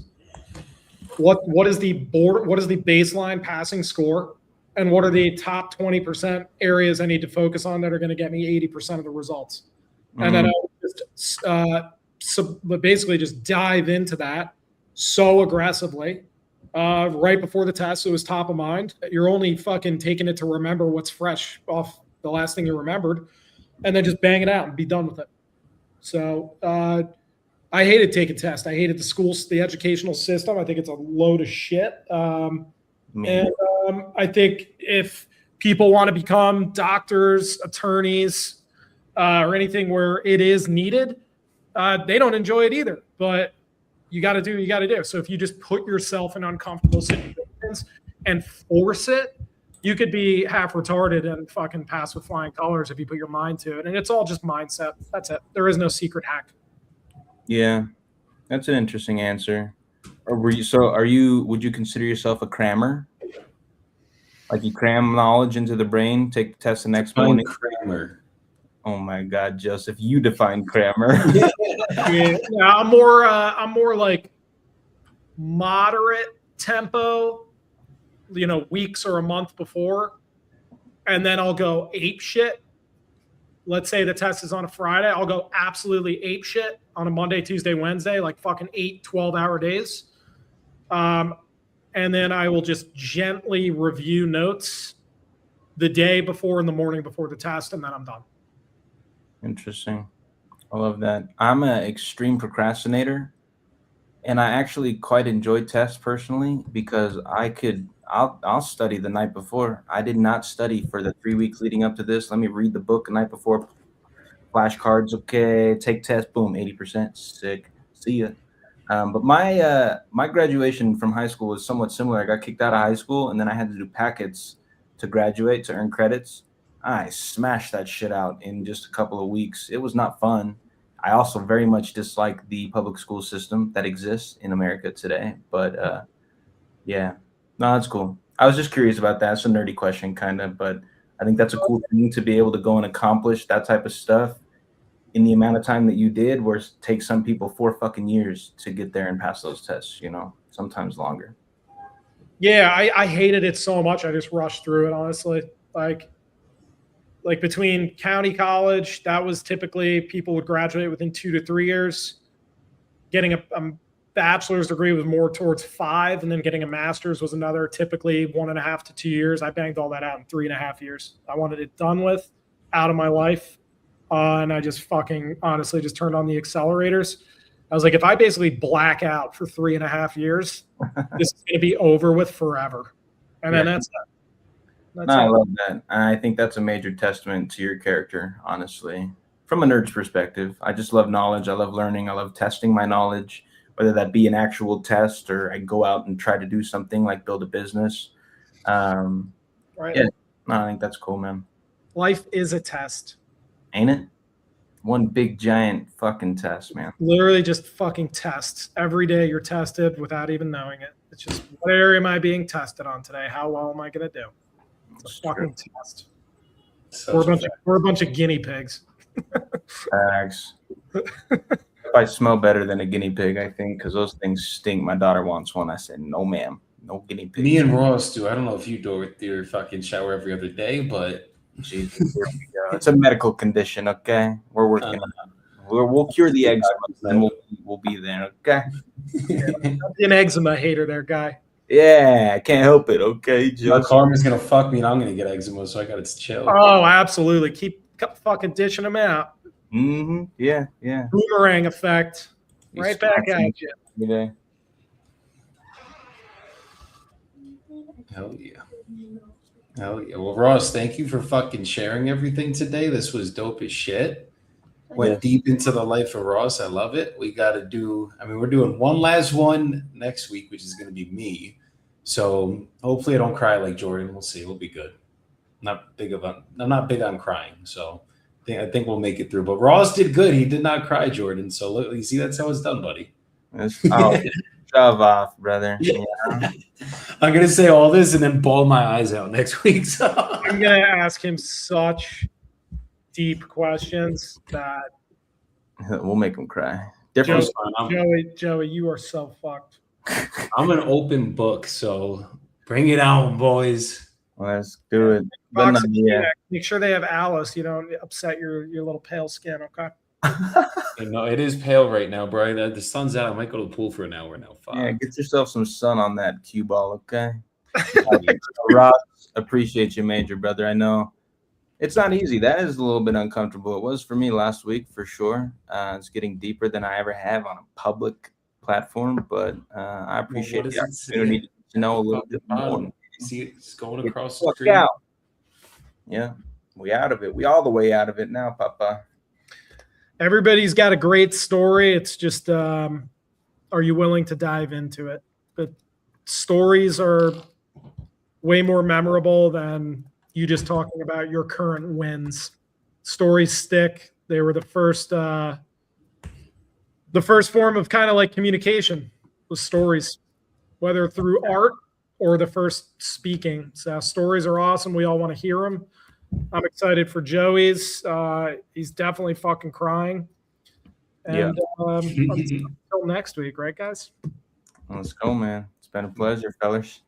What is the baseline passing score, and what are the top 20% areas I need to focus on that are going to get me 80% of the results? And then I'll just basically just dive into that so aggressively right before the test. So it was top of mind. You're only fucking taking it to remember what's fresh off the last thing you remembered, and then just bang it out and be done with it. So I hated taking tests. I hated the educational system. I think it's a load of shit. And I think if people want to become doctors, attorneys, or anything where it is needed, they don't enjoy it either. But you got to do what you got to do. So if you just put yourself in uncomfortable situations and force it, you could be half retarded and fucking pass with flying colors if you put your mind to it. And it's all just mindset. That's it. There is no secret hack. Yeah, that's an interesting answer. Would you consider yourself a crammer? Like you cram knowledge into the brain, take the test the next morning? Crammer. Oh my God, Joseph, you define crammer. Yeah, I'm more like moderate tempo, weeks or a month before, and then I'll go ape shit. Let's say the test is on a Friday. I'll go absolutely ape shit on a Monday, Tuesday, Wednesday, like fucking 8, 12-hour days. And then I will just gently review notes the day before and the morning before the test, and then I'm done. Interesting. I love that. I'm an extreme procrastinator, and I actually quite enjoy tests personally because I'll study the night before. I did not study for the 3 weeks leading up to this. Let me read the book the night before. Flashcards, okay. Take test, boom, 80%. Sick. See ya. But my graduation from high school was somewhat similar. I got kicked out of high school, and then I had to do packets to graduate to earn credits. I smashed that shit out in just a couple of weeks. It was not fun. I also very much dislike the public school system that exists in America today. But yeah, no, that's cool. I was just curious about that. It's a nerdy question, kind of, but I think that's a cool thing to be able to go and accomplish that type of stuff in the amount of time that you did, where it takes some people 4 fucking years to get there and pass those tests, sometimes longer. Yeah, I hated it so much. I just rushed through it, honestly. Like between county college, that was typically people would graduate within 2 to 3 years. Getting a bachelor's degree was more towards 5, and then getting a master's was another typically 1.5 to 2 years. I banged all that out in 3.5 years. I wanted it done with, out of my life. And I just fucking honestly just turned on the accelerators. I was like, if I basically black out for 3.5 years, this is going to be over with forever. And then that's it. I love that. I think that's a major testament to your character, honestly. From a nerd's perspective, I just love knowledge. I love learning. I love testing my knowledge, whether that be an actual test or I go out and try to do something like build a business. Right. Yeah, no, I think that's cool, man. Life is a test. Ain't it? One big giant fucking test, man. Literally just fucking tests. Every day you're tested without even knowing it. It's just, what area am I being tested on today? How well am I going to do? It's a fucking test. We're a bunch of guinea pigs. Facts. If I smell better than a guinea pig, I think, because those things stink. My daughter wants one. I said, no, ma'am. No guinea pig. Me and Ross do. I don't know if you do it with your fucking shower every other day, but Jesus, it's a medical condition, okay? We're working on it. We'll cure the eczema, and we'll be there, okay? An eczema hater there, guy. Yeah, I can't help it, okay? Karma's gonna fuck me, and I'm gonna get eczema, so I gotta chill. Oh, absolutely. Keep fucking dishing them out. Mm-hmm. Yeah. Boomerang effect. Right back at you. Yeah. Hell yeah. Well, Ross, thank you for fucking sharing everything today. This was dope as shit. Went deep into the life of Ross. I love it. We got to do, we're doing one last one next week, which is going to be me. So hopefully I don't cry like Jordan. We'll see. We'll be good. I'm not big on crying. So I think we'll make it through. But Ross did good. He did not cry, Jordan. So look, you see, that's how it's done, buddy. Shove off, brother. Yeah. I'm gonna say all this and then bawl my eyes out next week. So I'm gonna ask him such deep questions that we'll make him cry. Joey, you are so fucked. I'm an open book, so bring it on, boys. Let's do it. Make sure they have Alice. You don't upset your little pale skin, okay? No, it is pale right now, bro. The sun's out. I might go to the pool for an hour now. Yeah, get yourself some sun on that cue ball, okay? Ross, appreciate you, major brother. I know it's not easy. That is a little bit uncomfortable. It was for me last week, for sure. It's getting deeper than I ever have on a public platform, but I appreciate the opportunity to know a little bit more. See, it's going across the street. Out. Yeah, we out of it. We all the way out of it now, Papa. Everybody's got a great story. It's just, are you willing to dive into it? But stories are way more memorable than you just talking about your current wins. Stories stick. They were the first form of kind of like communication with stories, whether through art or the first speaking. So stories are awesome. We all want to hear them. I'm excited for Joey's. He's definitely fucking crying. And until next week, right, guys? Let's go, man. It's been a pleasure, fellas.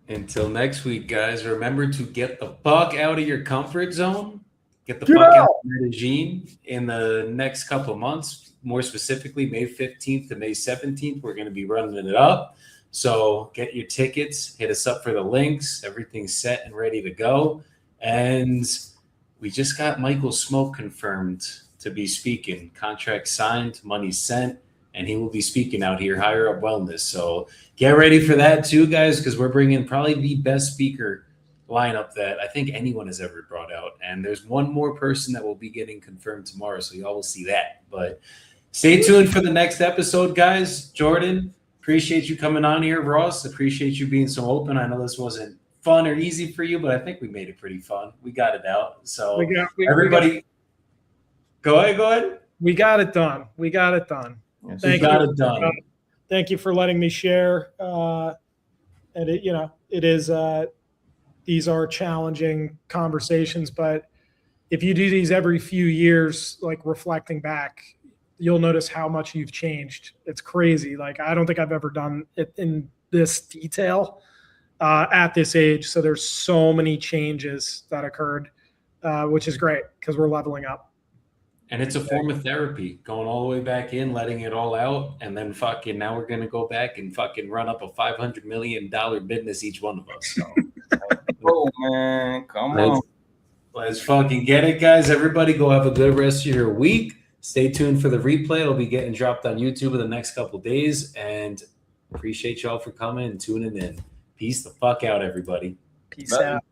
Until next week, guys, remember to get the fuck out of your comfort zone. Get the fuck out of Medellin in the next couple of months. More specifically, May 15th to May 17th, we're going to be running it up. So get your tickets. Hit us up for the links. Everything's set and ready to go. And we just got Michael Smoke confirmed to be speaking. Contract signed, money sent, and he will be speaking out here, Higher Up Wellness. So get ready for that too, guys, because we're bringing probably the best speaker lineup that I think anyone has ever brought out. And there's one more person that will be getting confirmed tomorrow, so y'all will see that. But stay tuned for the next episode, guys. Jordan, appreciate you coming on here. Ross, appreciate you being so open. I know this wasn't fun or easy for you, but I think we made it pretty fun. We got it out. So everybody, go ahead. We got it done. Yes. Thank got you. it done. Thank you for letting me share. And it is. These are challenging conversations, but if you do these every few years, like reflecting back, you'll notice how much you've changed. It's crazy. Like, I don't think I've ever done it in this detail at this age. So there's so many changes that occurred, which is great because we're leveling up. And it's a form of therapy, going all the way back in, letting it all out, and then fucking now we're going to go back and fucking run up a $500 million business, each one of us. So. Oh, man. Come on. Let's fucking get it, guys. Everybody go have a good rest of your week. Stay tuned for the replay. It'll be getting dropped on YouTube in the next couple of days. And appreciate y'all for coming and tuning in. Peace the fuck out, everybody. Peace out.